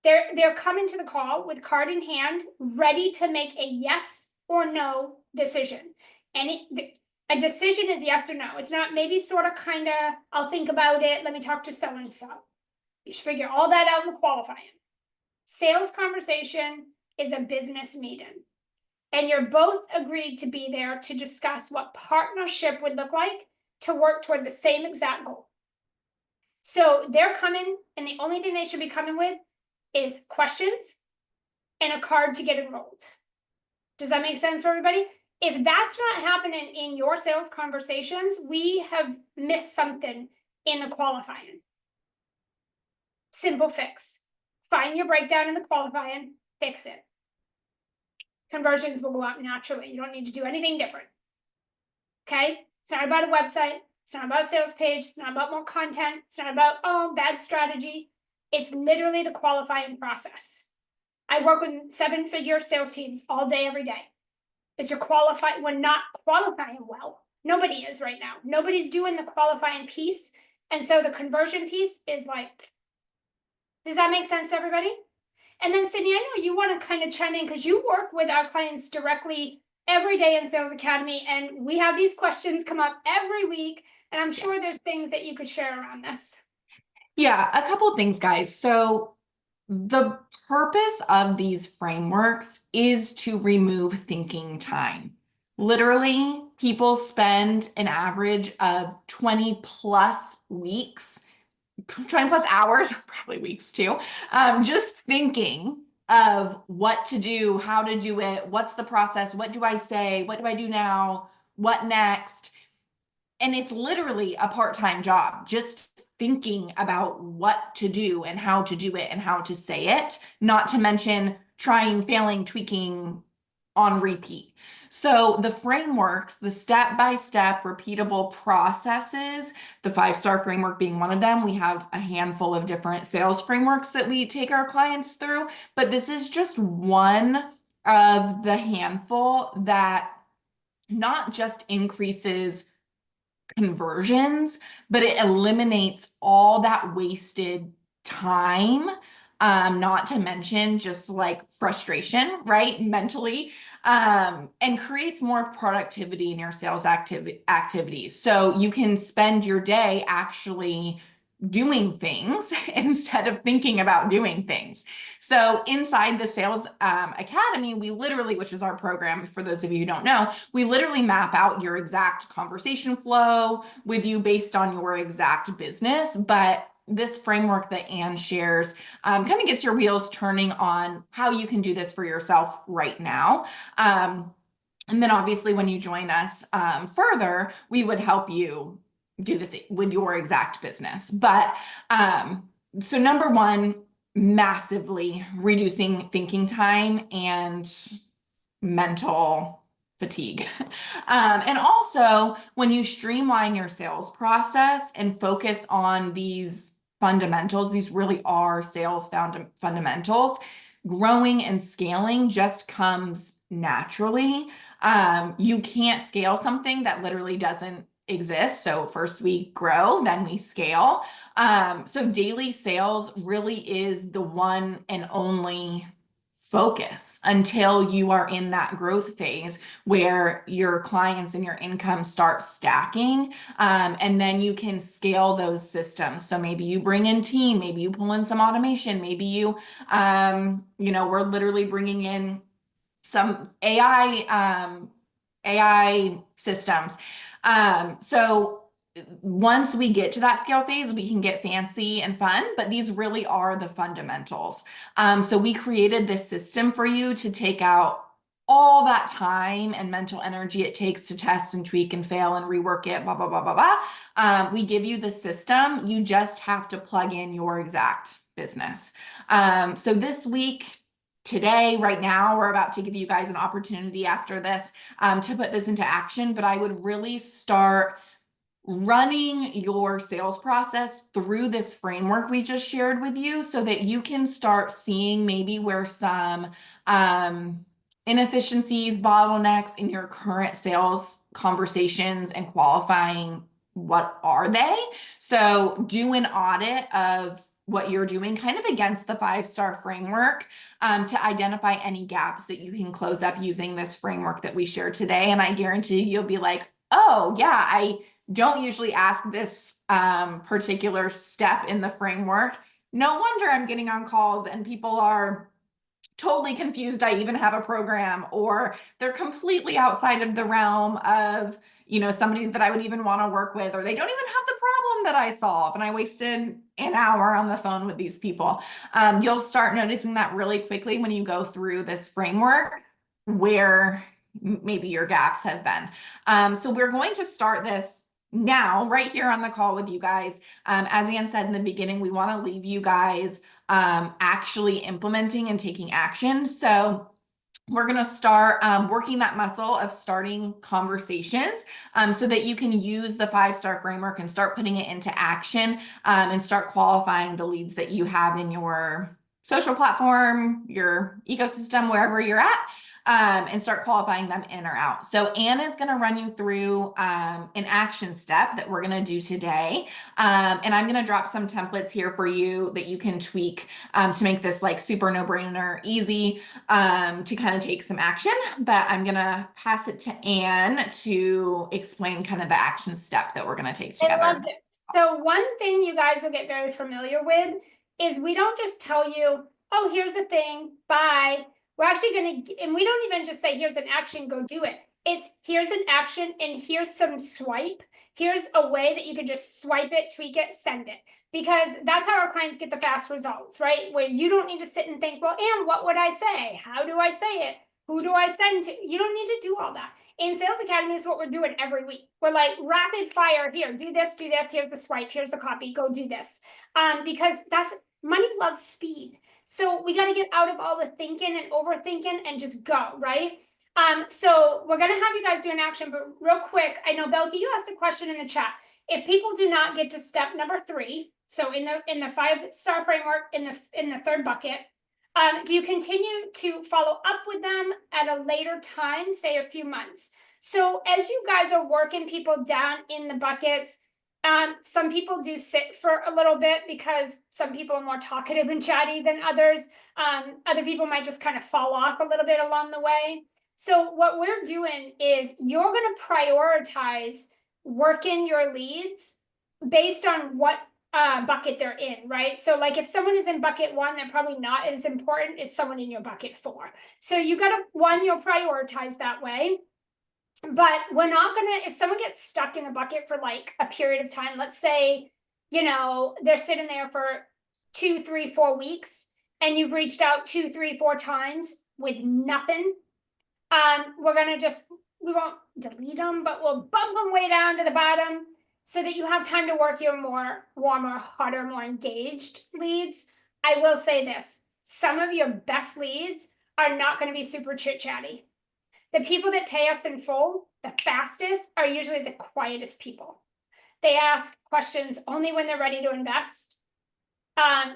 They're coming to the call with card in hand, ready to make a yes or no decision. And a decision is yes or no. It's not maybe sort of kind of, I'll think about it. Let me talk to so and so. You should figure all that out in the qualifying. Sales conversation is a business meeting. And you're both agreed to be there to discuss what partnership would look like to work toward the same exact goal. So they're coming, and the only thing they should be coming with is questions and a card to get enrolled. Does that make sense for everybody? If that's not happening in your sales conversations, we have missed something in the qualifying. Simple fix. Find your breakdown in the qualifying, fix it. Conversions will go up naturally. You don't need to do anything different. Okay? It's not about a website. It's not about a sales page. It's not about more content. It's not about, oh, bad strategy. It's literally the qualifying process. I work with 7-figure sales teams all day, every day. Is you're qualified, we're not qualifying well. Nobody is right now. Nobody's doing the qualifying piece. And so the conversion piece is like, does that make sense to everybody? And then Sydney, I know you want to kind of chime in because you work with our clients directly every day in Sales Academy, and we have these questions come up every week, and I'm sure there's things that you could share around this. Yeah, a couple of things, guys. So the purpose of these frameworks is to remove thinking time. Literally, people spend an average of 20 plus weeks, 20 plus hours, probably weeks too, just thinking of what to do, how to do it, what's the process, what do I say, what do I do now, what next? And it's literally a part-time job, just thinking about what to do and how to do it and how to say it, not to mention trying, failing, tweaking on repeat. So the frameworks, the step-by-step repeatable processes, the 5-star framework being one of them, we have a handful of different sales frameworks that we take our clients through, but this is just one of the handful that not just increases conversions, but it eliminates all that wasted time. Not to mention just like frustration, right? Mentally, and creates more productivity in your sales activities. So you can spend your day actually doing things instead of thinking about doing things. So inside the Sales Academy, we literally, which is our program for those of you who don't know, we literally map out your exact conversation flow with you based on your exact business. But this framework that Anne shares kind of gets your wheels turning on how you can do this for yourself right now. And then obviously when you join us further, we would help you do this with your exact business. But so number one, massively reducing thinking time and mental fatigue. And also when you streamline your sales process and focus on these fundamentals, these really are sales fundamentals, growing and scaling just comes naturally. You can't scale something that literally doesn't exist. So first we grow, then we scale. So daily sales really is the one and only focus until you are in that growth phase where your clients and your income start stacking. And then you can scale those systems. So maybe you bring in team, maybe you pull in some automation, maybe you, we're literally bringing in some AI systems. So once we get to that scale phase, we can get fancy and fun, but these really are the fundamentals. So we created this system for you to take out all that time and mental energy it takes to test and tweak and fail and rework it, blah, blah, blah, blah, blah. We give you the system. You just have to plug in your exact business. So this week, today, right now, we're about to give you guys an opportunity after this to put this into action, but I would really start running your sales process through this framework we just shared with you so that you can start seeing maybe where some inefficiencies, bottlenecks in your current sales conversations and qualifying what are they. So do an audit of what you're doing kind of against the 5-star framework to identify any gaps that you can close up using this framework that we shared today. And I guarantee you'll be like, oh yeah, I don't usually ask this particular step in the framework. No wonder I'm getting on calls and people are totally confused I even have a program, or they're completely outside of the realm of, somebody that I would even want to work with, or they don't even have the problem that I solve. And I wasted an hour on the phone with these people. You'll start noticing that really quickly when you go through this framework where maybe your gaps have been. So we're going to start this now, right here on the call with you guys. As Ann said in the beginning, we want to leave you guys actually implementing and taking action. So we're going to start working that muscle of starting conversations so that you can use the 5-star framework and start putting it into action and start qualifying the leads that you have in your social platform, your ecosystem, wherever you're at. And start qualifying them in or out. So Ann is going to run you through an action step that we're going to do today. And I'm going to drop some templates here for you that you can tweak to make this like super no-brainer easy to kind of take some action. But I'm going to pass it to Ann to explain kind of the action step that we're going to take together. I love it. So one thing you guys will get very familiar with is we don't just tell you, oh, here's a thing, bye. We're actually going to, and we don't even just say, here's an action, go do it. It's here's an action and here's some swipe. Here's a way that you can just swipe it, tweak it, send it. Because that's how our clients get the fast results, right? Where you don't need to sit and think, well, Ann, what would I say? How do I say it? Who do I send to? You don't need to do all that. In Sales Academy is what we're doing every week. We're like rapid fire here, do this, here's the swipe, here's the copy, go do this. Because that's money loves speed. So we got to get out of all the thinking and overthinking and just go, right? So we're going to have you guys do an action, but real quick, I know Belky, you asked a question in the chat. If people do not get to step number 3, so in the 5-star framework, in the third bucket, do you continue to follow up with them at a later time, say a few months? So as you guys are working people down in the buckets, some people do sit for a little bit because some people are more talkative and chatty than others. Other people might just kind of fall off a little bit along the way. So what we're doing is you're going to prioritize working your leads based on what bucket they're in, right? So like if someone is in bucket 1, they're probably not as important as someone in your bucket 4. So you got to, you'll prioritize that way. But we're not gonna, if someone gets stuck in a bucket for like a period of time, let's say, they're sitting there for 2, 3, 4 weeks, and you've reached out 2, 3, 4 times with nothing. We're gonna we won't delete them, but we'll bump them way down to the bottom so that you have time to work your more warmer, hotter, more engaged leads. I will say this, some of your best leads are not going to be super chit-chatty. The people that pay us in full the fastest are usually the quietest people. They ask questions only when they're ready to invest.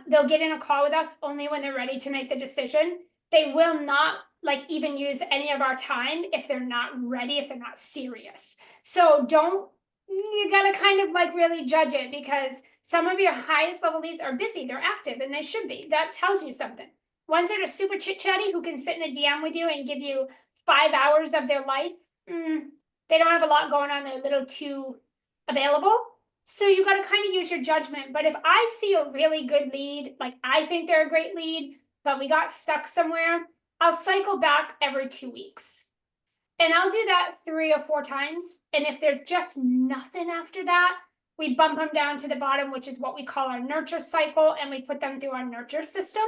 They'll get in a call with us only when they're ready to make the decision. They will not even use any of our time if they're not ready, if they're not serious. So you gotta kind of really judge it, because some of your highest level leads are busy, they're active, and they should be. That tells you something. Ones that are super chit-chatty, who can sit in a DM with you and give you 5 hours of their life, they don't have a lot going on, they're a little too available. So you got to kind of use your judgment. But if I see a really good lead, I think they're a great lead, but we got stuck somewhere, I'll cycle back every 2 weeks. And I'll do that 3 or 4 times. And if there's just nothing after that, we bump them down to the bottom, which is what we call our nurture cycle, and we put them through our nurture system.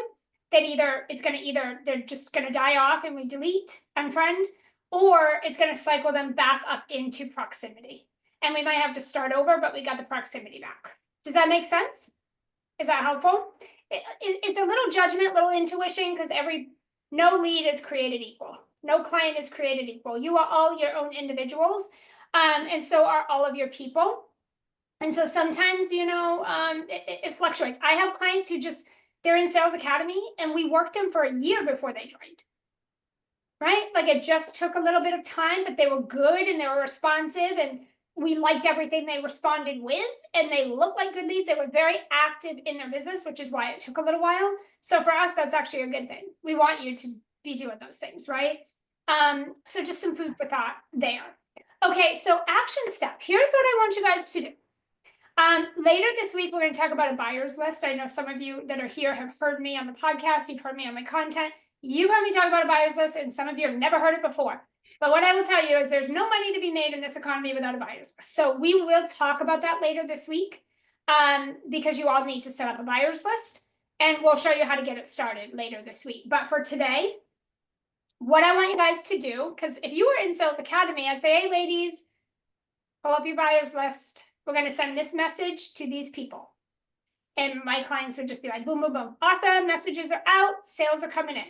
that either they're just gonna die off and we delete, unfriend, or it's gonna cycle them back up into proximity. And we might have to start over, but we got the proximity back. Does that make sense? Is that helpful? It's a little judgment, little intuition, because no lead is created equal. No client is created equal. You are all your own individuals, and so are all of your people. And so sometimes, it fluctuates. I have clients who they're in Sales Academy and we worked them for a year before they joined. Right? Like it just took a little bit of time, but they were good and they were responsive and we liked everything they responded with and they looked like good leads. They were very active in their business, which is why it took a little while. So for us, that's actually a good thing. We want you to be doing those things, right? So just some food for thought there. Okay, so action step. Here's what I want you guys to do. Later this week, we're going to talk about a buyer's list. I know some of you that are here have heard me on the podcast. You've heard me on my content. You've heard me talk about a buyer's list, and some of you have never heard it before. But what I will tell you is there's no money to be made in this economy without a buyer's list. So we will talk about that later this week, because you all need to set up a buyer's list, and we'll show you how to get it started later this week. But for today, what I want you guys to do, because if you were in Sales Academy, I'd say, hey, ladies, pull up your buyer's list. We're going to send this message to these people. And my clients would just be like, boom, boom, boom. Awesome. Messages are out. Sales are coming in.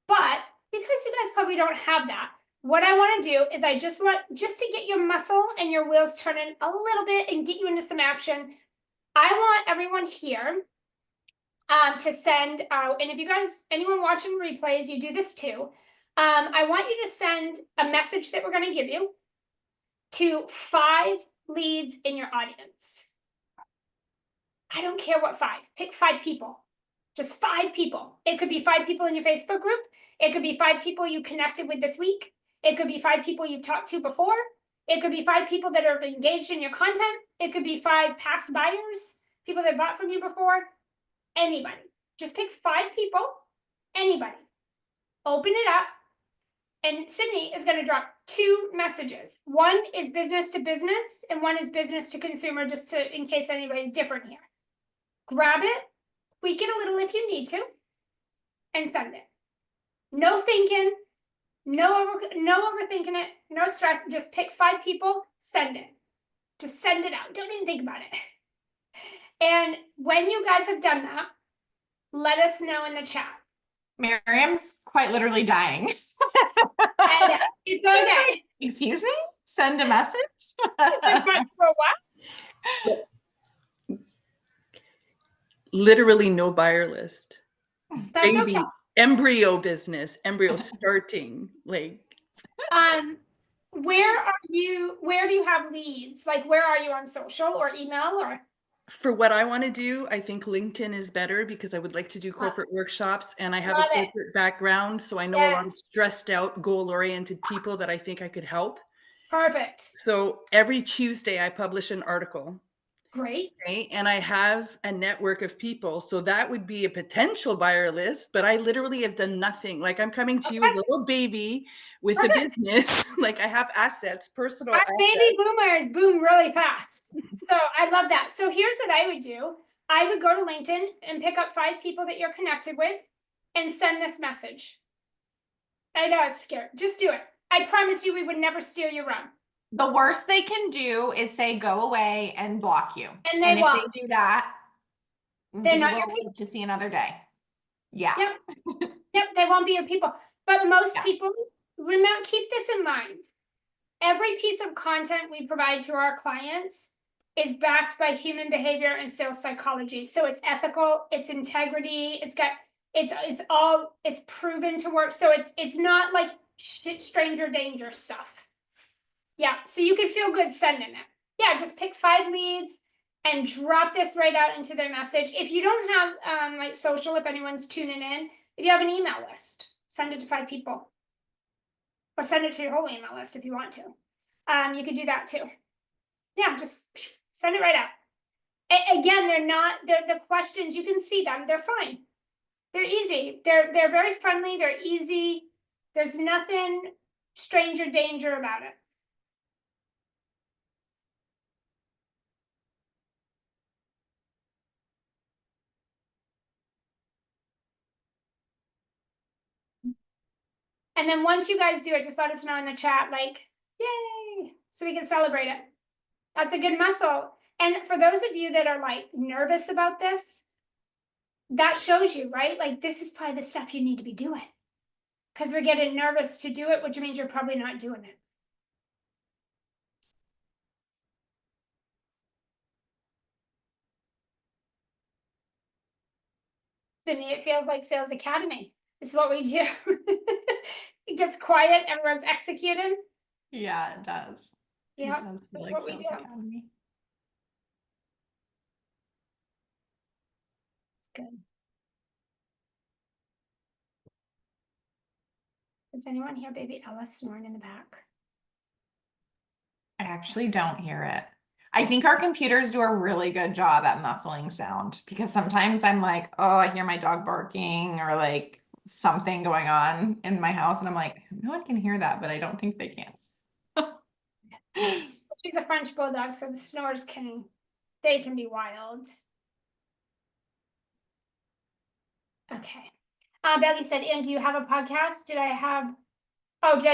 But because you guys probably don't have that, what I want to do is I just want to get your muscle and your wheels turning a little bit and get you into some action. I want everyone here to send out, and if you guys, anyone watching replays, you do this too. I want you to send a message that we're going to give you to 5 leads in your audience. I don't care what 5. Pick 5 people. Just 5 people. It could be 5 people in your Facebook group. It could be 5 people you connected with this week. It could be 5 people you've talked to before. It could be 5 people that are engaged in your content. It could be 5 past buyers, people that bought from you before. Anybody. Just pick 5 people. Anybody. Open it up. And Sydney is going to drop 2 messages. One is business to business and one is business to consumer, just in case anybody's different here. Grab it, tweak it a little if you need to, and send it. No thinking, no overthinking it, no stress. Just pick 5 people, send it. Just send it out. Don't even think about it. And when you guys have done that, let us know in the chat. Miriam's quite literally dying. It's okay. Like, excuse me? Send a message? For what? Literally no buyer list. That's Baby, okay. embryo business, embryo starting. Like, where do you have leads? Like, where are you on social or email or? for what I want to do, I think LinkedIn is better because I would like to do corporate workshops and I have a corporate background. So I know a lot of stressed out, goal-oriented people that I think I could help. Perfect. So every Tuesday I publish an article. Great. Okay, and I have a network of people. So that would be a potential buyer list, but I literally have done nothing. Like I'm coming to you as a little baby with a business. Like I have assets, personal assets. Baby boomers boom really fast. So I love that. So here's what I would do. I would go to LinkedIn and pick up 5 people that you're connected with and send this message. I know it's scary. Just do it. I promise you we would never steal your run. The worst they can do is say go away and block you. And if they do that, they're not will live to see another day. Yeah. Yep. Yep, they won't be your people. But most people, remember, keep this in mind. Every piece of content we provide to our clients is backed by human behavior and sales psychology. So it's ethical, it's integrity, it's proven to work. So it's not like stranger danger stuff. Yeah, so you can feel good sending it. Yeah, just pick 5 leads and drop this right out into their message. If you don't have like social, if anyone's tuning in, if you have an email list, send it to 5 people. Or send it to your whole email list if you want to. You could do that too. Yeah, just send it right out. Again, they're the questions, you can see them, they're fine. They're easy. They're very friendly, they're easy. There's nothing stranger danger about it. And then once you guys do it, just let us know in the chat, like, yay, so we can celebrate it. That's a good muscle. And for those of you that are like nervous about this, that shows you, right? Like, this is probably the stuff you need to be doing. Because we're getting nervous to do it, which means you're probably not doing it. Sydney, it feels like Sales Academy. It's what we do. It gets quiet, everyone's executing. Yeah, it does. Yeah, It does feel that's like what we Sales do. Academy. It's good. Does anyone hear baby Ella snoring in the back? I actually don't hear it. I think our computers do a really good job at muffling sound because sometimes I'm like, oh, I hear my dog barking or like something going on in my house. And I'm like, no one can hear that, but I don't think they can. She's a French bulldog, so the snores they can be wild. Okay. Becky said, and do you have a podcast? Did I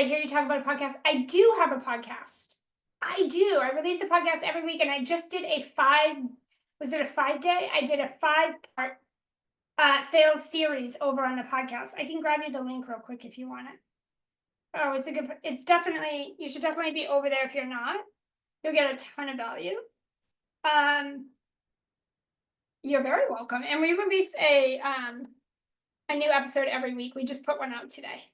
hear you talk about a podcast? I do have a podcast. I do. I release a podcast every week, and I just did a 5-day? I did a 5-part sales series over on the podcast. I can grab you the link real quick if you want it. Oh, you should definitely be over there if you're not. You'll get a ton of value. You're very welcome. And we release a new episode every week. We just put one out today.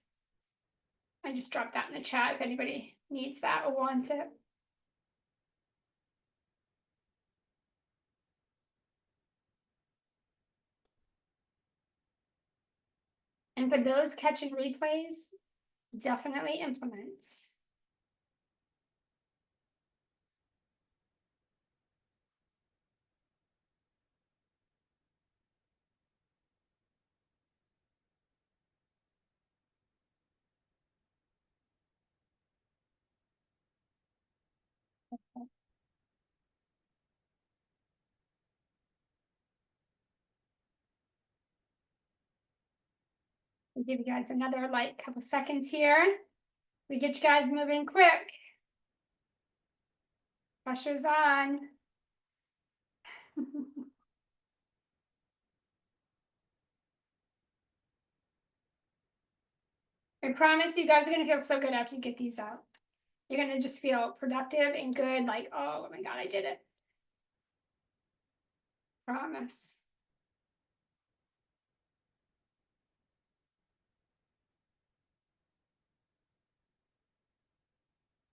I just dropped that in the chat if anybody needs that or wants it. And for those catching replays, definitely implement. We'll give you guys another like couple seconds here. We get you guys moving quick. Pressure's on. I promise you guys are gonna feel so good after you get these out. You're gonna just feel productive and good, like, oh my God, I did it. Promise.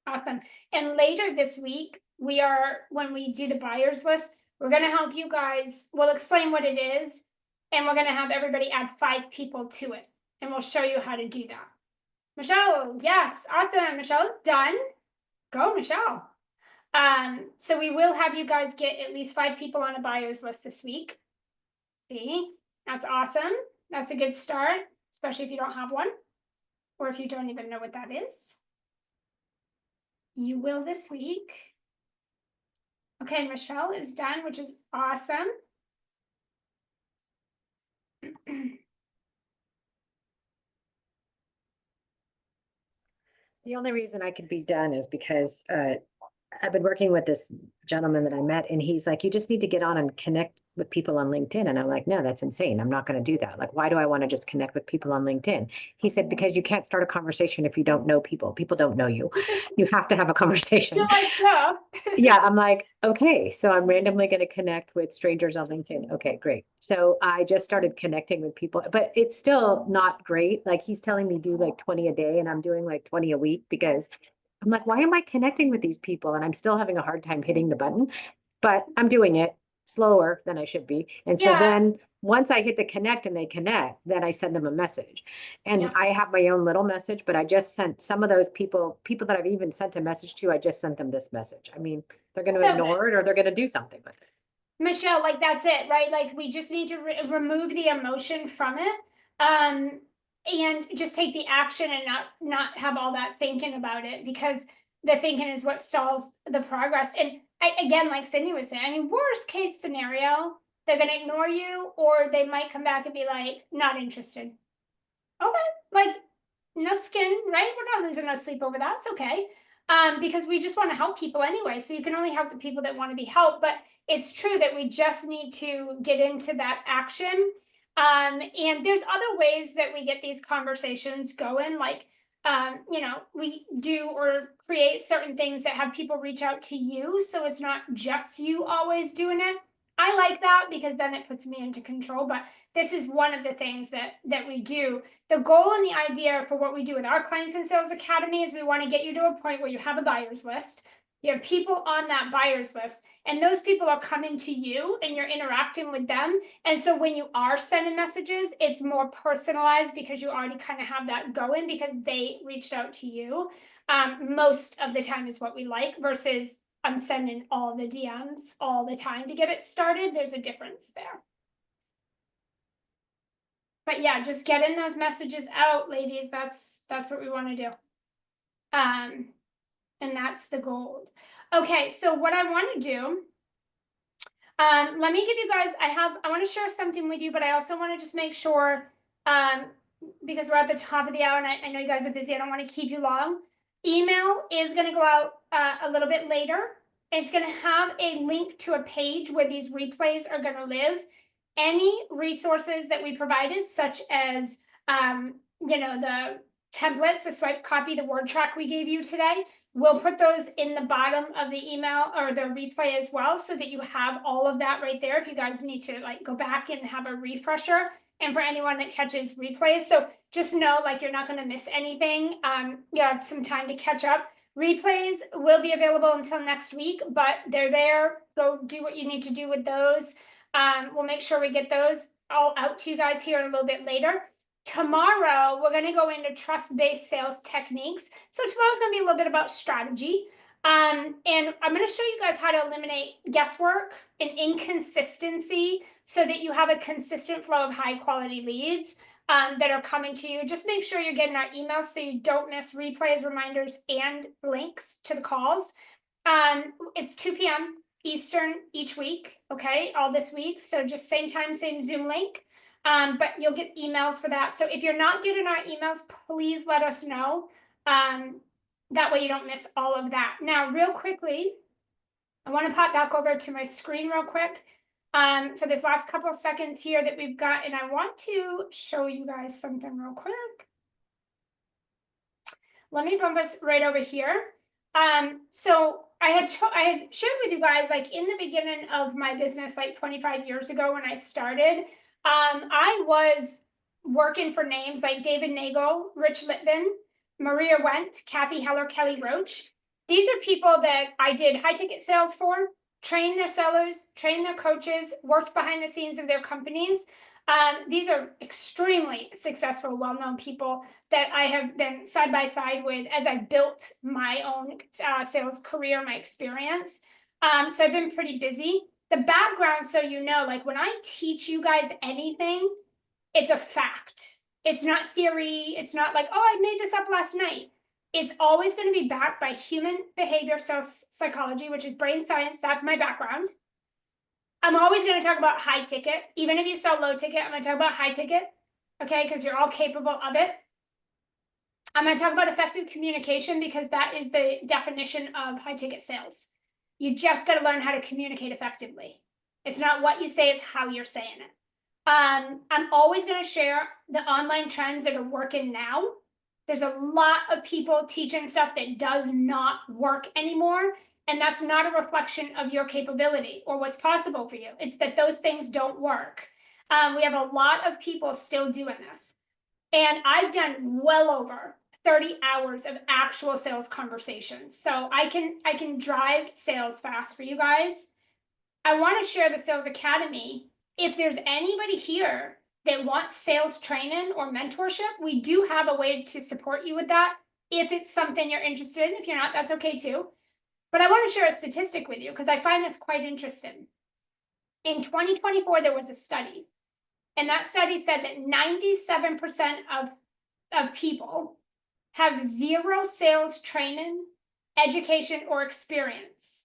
Awesome. And later this week, when we do the buyers list, we're gonna help you guys, we'll explain what it is, and we're gonna have everybody add 5 people to it, and we'll show you how to do that. Michelle, yes, awesome. Michelle's done. Go, Michelle. So we will have you guys get at least 5 people on a buyers list this week. See, that's awesome. That's a good start, especially if you don't have one, or if you don't even know what that is. You will this week. Okay, Michelle is done, which is awesome. The only reason I could be done is because I've been working with this gentleman that I met, and he's like, you just need to get on and connect with people on LinkedIn. And I'm like, no, that's insane. I'm not going to do that. Like, why do I want to just connect with people on LinkedIn? He said, because you can't start a conversation if you don't know people. People don't know you. You have to have a conversation. You're like, duh. Yeah, I'm like, okay, so I'm randomly going to connect with strangers on LinkedIn. Okay, great. So I just started connecting with people, but it's still not great. Like, he's telling me do like 20 a day and I'm doing like 20 a week because I'm like, why am I connecting with these people? And I'm still having a hard time hitting the button, but I'm doing it slower than I should be. And so Yeah. then once I hit the connect and they connect, then I send them a message. And Yeah. I have my own little message, but I just sent some of those people that I've even sent a message to, I just sent them this message. I mean, they're going to So- ignore it or they're going to do something with it. Michelle, like, that's it, right? Like, we just need to remove the emotion from it. And just take the action and not have all that thinking about it, because the thinking is what stalls the progress. And again, like Sydney was saying, I mean, worst case scenario, they're gonna ignore you, or they might come back and be like, not interested. Okay, like, no skin, right? We're not losing no sleep over that. It's okay. Because we just want to help people anyway. So you can only help the people that want to be helped. But it's true that we just need to get into that action. And there's other ways that we get these conversations going, like, we do or create certain things that have people reach out to you. So it's not just you always doing it. I like that because then it puts me into control. But this is one of the things that we do. The goal and the idea for what we do with our Clients and Sales Academy is we want to get you to a point where you have a buyer's list. You have people on that buyer's list, and those people are coming to you and you're interacting with them. And so when you are sending messages, it's more personalized because you already kind of have that going because they reached out to you. Most of the time is what we like versus I'm sending all the DMs all the time to get it started. There's a difference there. But yeah, just getting those messages out, ladies. That's what we want to do. And that's the goal. Okay, so what I want to do, let me give you guys, I want to share something with you, but I also want to just make sure, because we're at the top of the hour and I know you guys are busy, I don't want to keep you long. Email is going to go out a little bit later. It's going to have a link to a page where these replays are going to live. Any resources that we provided, such as, the templates, the swipe copy, the word track we gave you today, we'll put those in the bottom of the email or the replay as well, so that you have all of that right there if you guys need to like go back and have a refresher. And for anyone that catches replays, so just know like you're not going to miss anything. You have some time to catch up. Replays will be available until next week, but they're there. Go do what you need to do with those. We'll make sure we get those all out to you guys here a little bit later. Tomorrow, we're going to go into trust-based sales techniques. So tomorrow's going to be a little bit about strategy. And I'm going to show you guys how to eliminate guesswork and inconsistency so that you have a consistent flow of high quality leads that are coming to you. Just make sure you're getting our emails so you don't miss replays, reminders, and links to the calls. It's 2 p.m. Eastern each week, okay, all this week. So just same time, same Zoom link. But you'll get emails for that. So if you're not getting our emails, please let us know. That way you don't miss all of that. Now, real quickly, I want to pop back over to my screen real quick for this last couple of seconds here that we've got. And I want to show you guys something real quick. Let me bump us right over here. So I had shared with you guys, like in the beginning of my business, like 25 years ago when I started, I was working for names like David Nagel, Rich Litvin, Maria Wendt, Kathy Heller, Kelly Roach. These are people that I did high ticket sales for, trained their sellers, trained their coaches, worked behind the scenes of their companies. These are extremely successful, well-known people that I have been side by side with as I built my own sales career, my experience. So I've been pretty busy. The background, so you know, like when I teach you guys anything, it's a fact. It's not theory. It's not like, oh, I made this up last night. It's always going to be backed by human behavior psychology, which is brain science. That's my background. I'm always going to talk about high ticket. Even if you sell low ticket, I'm going to talk about high ticket, okay, because you're all capable of it. I'm going to talk about effective communication because that is the definition of high ticket sales. You just got to learn how to communicate effectively. It's not what you say, it's how you're saying it. I'm always going to share the online trends that are working now. There's a lot of people teaching stuff that does not work anymore. And that's not a reflection of your capability or what's possible for you. It's that those things don't work. We have a lot of people still doing this. And I've done well over 30 hours of actual sales conversations. So I can drive sales fast for you guys. I want to share the Sales Academy. If there's anybody here that wants sales training or mentorship, we do have a way to support you with that. If it's something you're interested in, if you're not, that's okay too. But I want to share a statistic with you because I find this quite interesting. In 2024, there was a study, and that study said that 97% of people have zero sales training, education, or experience.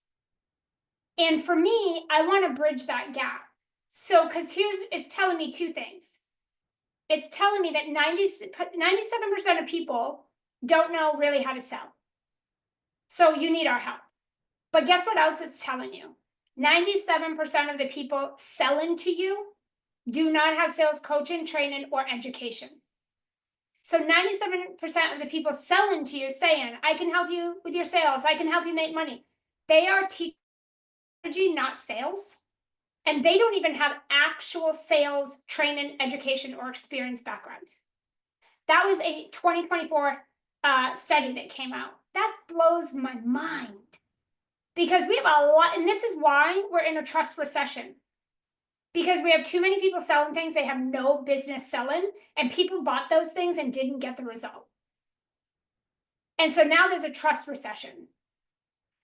And for me, I want to bridge that gap. So, because it's telling me two things. It's telling me that 97% of people don't know really how to sell. So you need our help. But guess what else it's telling you? 97% of the people selling to you do not have sales coaching, training, or education. So 97% of the people selling to you saying, I can help you with your sales, I can help you make money. They are teaching strategy, not sales. And they don't even have actual sales, training, education, or experience background. That was a 2024 study that came out. That blows my mind. Because we have a lot, and this is why we're in a trust recession. Because we have too many people selling things they have no business selling, and people bought those things and didn't get the result. And so now there's a trust recession.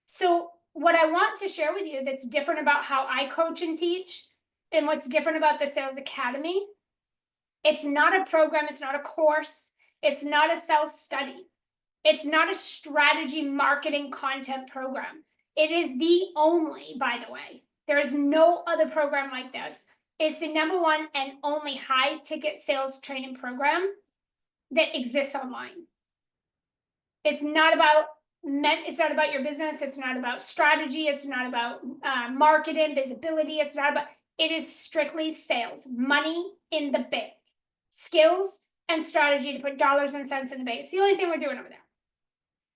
So what I want to share with you that's different about how I coach and teach, and what's different about the Sales Academy, it's not a program, it's not a course, it's not a self-study. It's not a strategy marketing content program. It is the only, by the way, there is no other program like this. It's the #1 and only high ticket sales training program that exists online. It's not about your business. It's not about strategy. It's not about marketing, visibility. It's not about, it is strictly sales, money in the bank, skills and strategy to put dollars and cents in the bank. It's the only thing we're doing over there.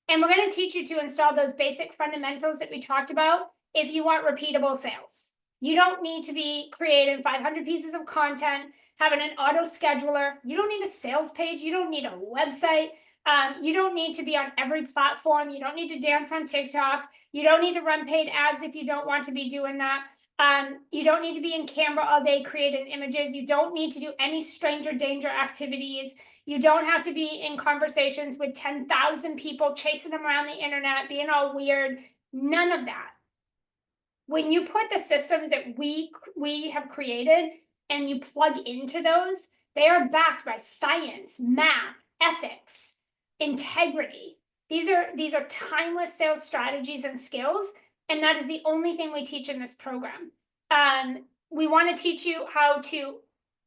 And we're going to teach you to install those basic fundamentals that we talked about if you want repeatable sales. You don't need to be creating 500 pieces of content, having an auto scheduler. You don't need a sales page. You don't need a website. You don't need to be on every platform. You don't need to dance on TikTok. You don't need to run paid ads if you don't want to be doing that. You don't need to be in Canva all day creating images. You don't need to do any stranger danger activities. You don't have to be in conversations with 10,000 people, chasing them around the internet, being all weird. None of that. When you put the systems that we have created and you plug into those, they are backed by science, math, ethics, integrity. These are timeless sales strategies and skills, and that is the only thing we teach in this program. We want to teach you how to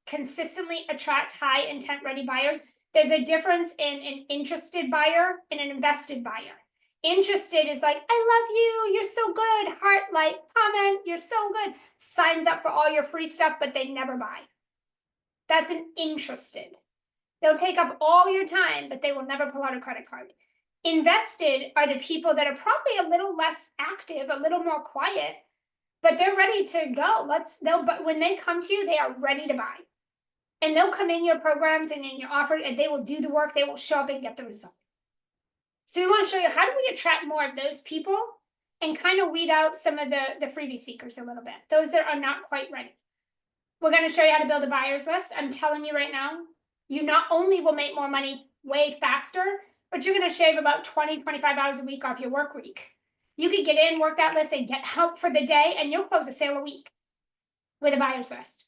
consistently attract high intent ready buyers. There's a difference in an interested buyer and an invested buyer. Interested is like, I love you, you're so good, heart, like, comment, you're so good, signs up for all your free stuff, but they never buy. That's an interested. They'll take up all your time, but they will never pull out a credit card. Invested are the people that are probably a little less active, a little more quiet, but they're ready to go. But when they come to you, they are ready to buy. And they'll come in your programs and in your offer, and they will do the work, they will show up and get the result. So we want to show you how do we attract more of those people and kind of weed out some of the freebie seekers a little bit, those that are not quite ready. We're going to show you how to build a buyer's list. I'm telling you right now, you not only will make more money way faster, but you're going to shave about 20, 25 hours a week off your work week. You could get in, work that list, and get help for the day, and you'll close a sale a week with a buyer's list.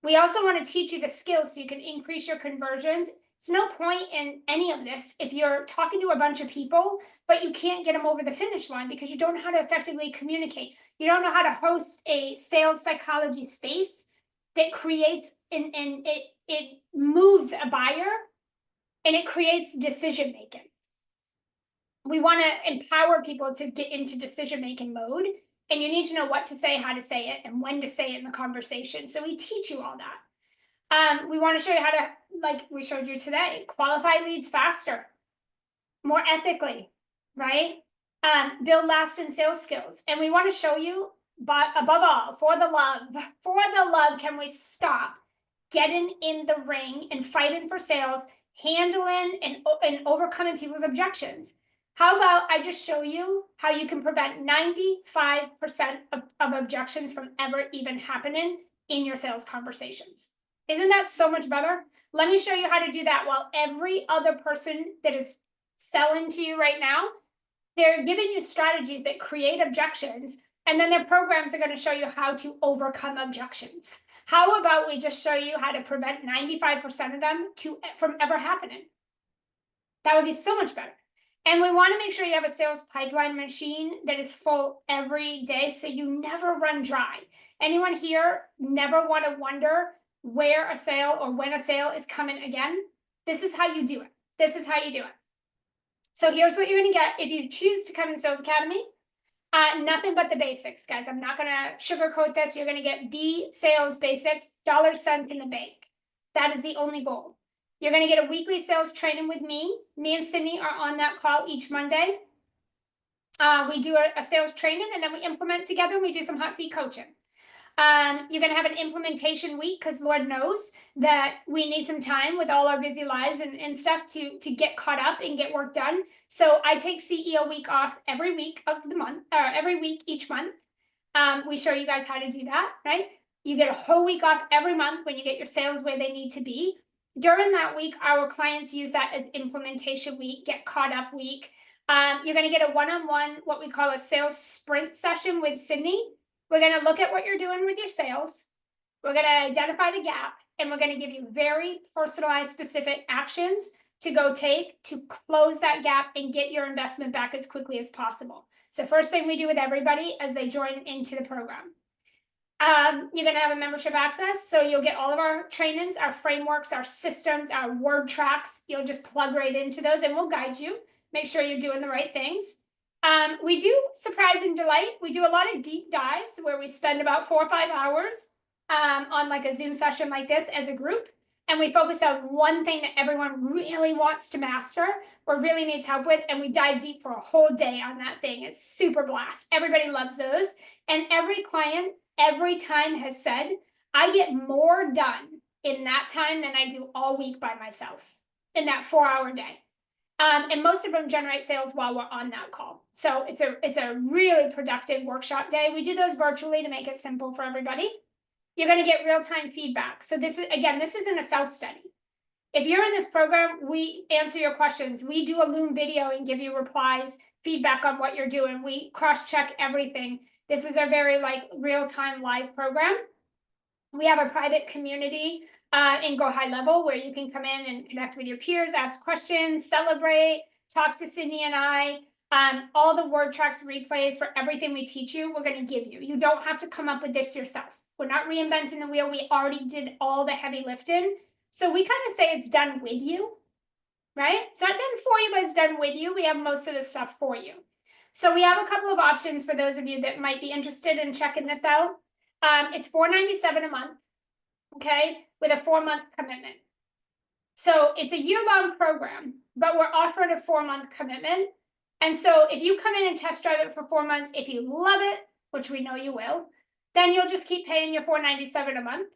We also want to teach you the skills so you can increase your conversions. It's no point in any of this if you're talking to a bunch of people, but you can't get them over the finish line because you don't know how to effectively communicate. You don't know how to host a sales psychology space that creates and it moves a buyer and it creates decision making. We want to empower people to get into decision making mode, and you need to know what to say, how to say it, and when to say it in the conversation. So we teach you all that. We want to show you how to, like we showed you today, qualify leads faster, more ethically, right? Build lasting sales skills. And we want to show you, but above all, for the love, can we stop getting in the ring and fighting for sales, handling and overcoming people's objections? How about I just show you how you can prevent 95% of objections from ever even happening in your sales conversations? Isn't that so much better? Let me show you how to do that while every other person that is selling to you right now, they're giving you strategies that create objections, and then their programs are going to show you how to overcome objections. How about we just show you how to prevent 95% of them from ever happening? That would be so much better. And we want to make sure you have a sales pipeline machine that is full every day so you never run dry. Anyone here never want to wonder, where a sale or when a sale is coming again, this is how you do it. This is how you do it. So here's what you're going to get if you choose to come in Sales Academy. Nothing but the basics, guys. I'm not going to sugarcoat this. You're going to get the sales basics, dollar cents in the bank. That is the only goal. You're going to get a weekly sales training with me. Me and Sydney are on that call each Monday. We do a sales training, and then we implement together, and we do some hot seat coaching. You're going to have an implementation week, because Lord knows that we need some time with all our busy lives and stuff to get caught up and get work done. So I take CEO week off every week of the month, or every week each month. We show you guys how to do that, right? You get a whole week off every month when you get your sales where they need to be. During that week, our clients use that as implementation week, get caught up week. You're going to get a one-on-one, what we call a sales sprint session with Sydney. We're going to look at what you're doing with your sales. We're going to identify the gap, and we're going to give you very personalized, specific actions to go take to close that gap and get your investment back as quickly as possible. So first thing we do with everybody as they join into the program. You're going to have a membership access. So you'll get all of our trainings, our frameworks, our systems, our word tracks. You'll just plug right into those, and we'll guide you. Make sure you're doing the right things. We do surprise and delight. We do a lot of deep dives where we spend about 4 or 5 hours on like a Zoom session like this as a group. And we focus on one thing that everyone really wants to master or really needs help with. And we dive deep for a whole day on that thing. It's super blast. Everybody loves those. And every client, every time has said, I get more done in that time than I do all week by myself in that 4-hour day. And most of them generate sales while we're on that call. So it's a really productive workshop day. We do those virtually to make it simple for everybody. You're going to get real-time feedback. So this isn't a self-study. If you're in this program, we answer your questions. We do a Loom video and give you replies, feedback on what you're doing. We cross-check everything. This is a very like real-time live program. We have a private community in Go High Level where you can come in and connect with your peers, ask questions, celebrate, talk to Sydney and I. All the word tracks, replays for everything we teach you, we're going to give you. You don't have to come up with this yourself. We're not reinventing the wheel. We already did all the heavy lifting. So we kind of say it's done with you, right? It's not done for you, but it's done with you. We have most of the stuff for you. So we have a couple of options for those of you that might be interested in checking this out. It's $497 a month, okay, with a 4-month commitment. So it's a year-long program, but we're offering a 4-month commitment. And so if you come in and test drive it for 4 months, if you love it, which we know you will, then you'll just keep paying your $497 a month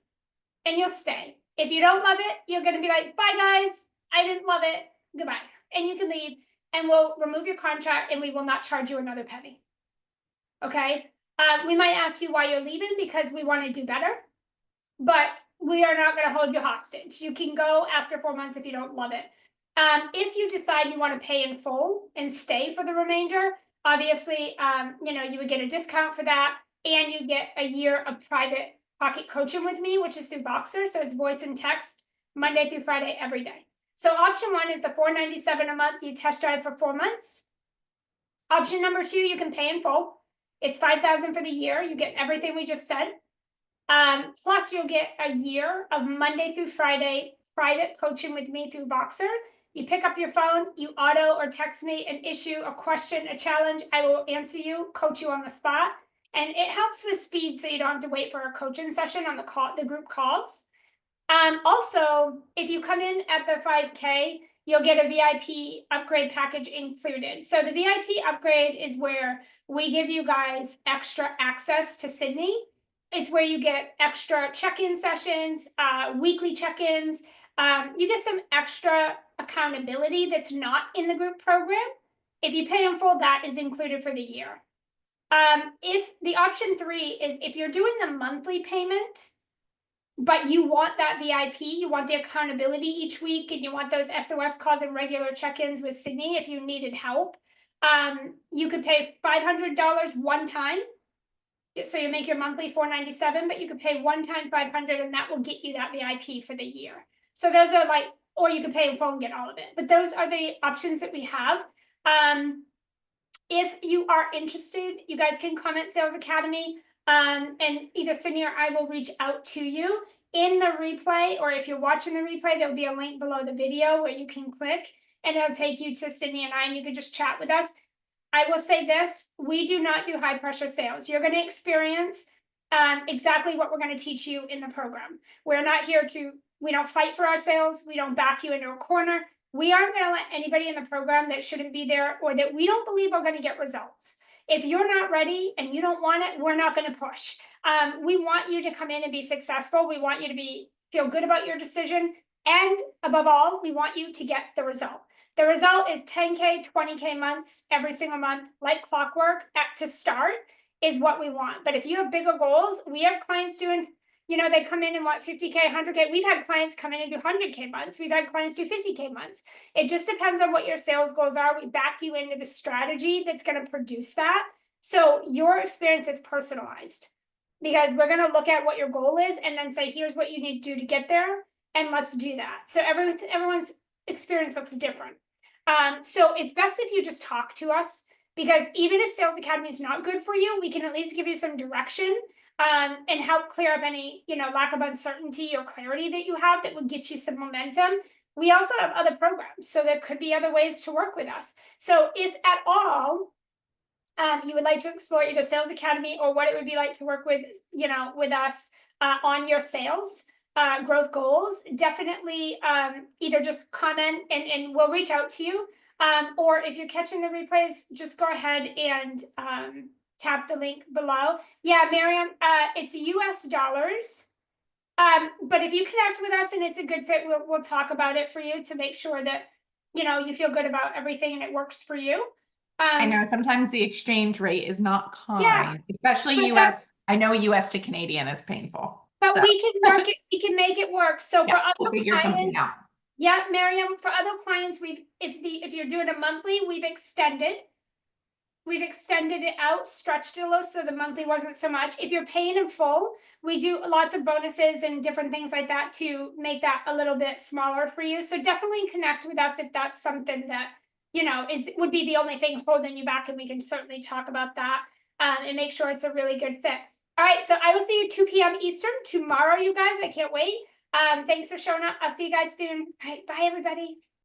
and you'll stay. If you don't love it, you're going to be like, bye guys, I didn't love it, goodbye. And you can leave and we'll remove your contract and we will not charge you another penny. Okay? We might ask you why you're leaving because we want to do better, but we are not going to hold you hostage. You can go after 4 months if you don't love it. If you decide you want to pay in full and stay for the remainder, obviously, you would get a discount for that, and you get a year of private pocket coaching with me, which is through Voxer. So it's voice and text Monday through Friday, every day. So option 1 is the $497 a month. You test drive for 4 months. Option number 2, you can pay in full. It's $5,000 for the year. You get everything we just said. Plus you'll get a year of Monday through Friday private coaching with me through Voxer. You pick up your phone, you auto or text me an issue, a question, a challenge. I will answer you, coach you on the spot. And it helps with speed so you don't have to wait for a coaching session on the group calls. Also, if you come in at the 5K, you'll get a VIP upgrade package included. So the VIP upgrade is where we give you guys extra access to Sydney. It's where you get extra check-in sessions, weekly check-ins. You get some extra accountability that's not in the group program. If you pay in full, that is included for the year. If the option 3 is if you're doing the monthly payment, but you want that VIP, you want the accountability each week, and you want those SOS calls and regular check-ins with Sydney if you needed help, you could pay $500 one time. So you make your monthly $497, but you could pay one time $500, and that will get you that VIP for the year. So those are like, or you could pay in full and get all of it. But those are the options that we have. If you are interested, you guys can comment Sales Academy, and either Sydney or I will reach out to you. in the replay, or if you're watching the replay, there'll be a link below the video where you can click and it'll take you to Sydney and I, and you can just chat with us. I will say this, we do not do high pressure sales. You're going to experience exactly what we're going to teach you in the program. We're not here to, we don't fight for our sales. We don't back you into a corner. We aren't going to let anybody in the program that shouldn't be there or that we don't believe are going to get results. If you're not ready and you don't want it, we're not going to push. We want you to come in and be successful. We want you to feel good about your decision. And above all, we want you to get the result. The result is 10K, 20K months every single month, like clockwork to start is what we want. But if you have bigger goals, we have clients doing, you know, they come in and want 50K, 100K. We've had clients come in and do 100K months. We've had clients do 50K months. It just depends on what your sales goals are. We back you into the strategy that's going to produce that. So your experience is personalized because we're going to look at what your goal is and then say, here's what you need to do to get there. And let's do that. So everyone's experience looks different. So it's best if you just talk to us, because even if Sales Academy is not good for you, we can at least give you some direction and help clear up any, you know, lack of uncertainty or clarity that you have that would get you some momentum. We also have other programs, so there could be other ways to work with us. So if at all you would like to explore either Sales Academy or what it would be like to work with, you know, with us on your sales growth goals, definitely either just comment and we'll reach out to you. Or if you're catching the replays, just go ahead and tap the link below. Yeah, Miriam, it's US dollars. But if you connect with us and it's a good fit, we'll talk about it for you to make sure that, you know, you feel good about everything and it works for you. I know sometimes the exchange rate is not kind, Yeah, especially but US. I know US to Canadian is painful. But so, we can work it, we can make it work. So yeah, for we'll other figure something clients, out. yeah, Miriam, for other clients, if you're doing a monthly, we've extended it out, stretched it a little so the monthly wasn't so much. If you're paying in full, we do lots of bonuses and different things like that to make that a little bit smaller for you. So definitely connect with us if that's something that, you know, would be the only thing holding you back, and we can certainly talk about that and make sure it's a really good fit. All right, so I will see you 2 p.m. Eastern tomorrow, you guys. I can't wait. Thanks for showing up. I'll see you guys soon. All right, bye, everybody.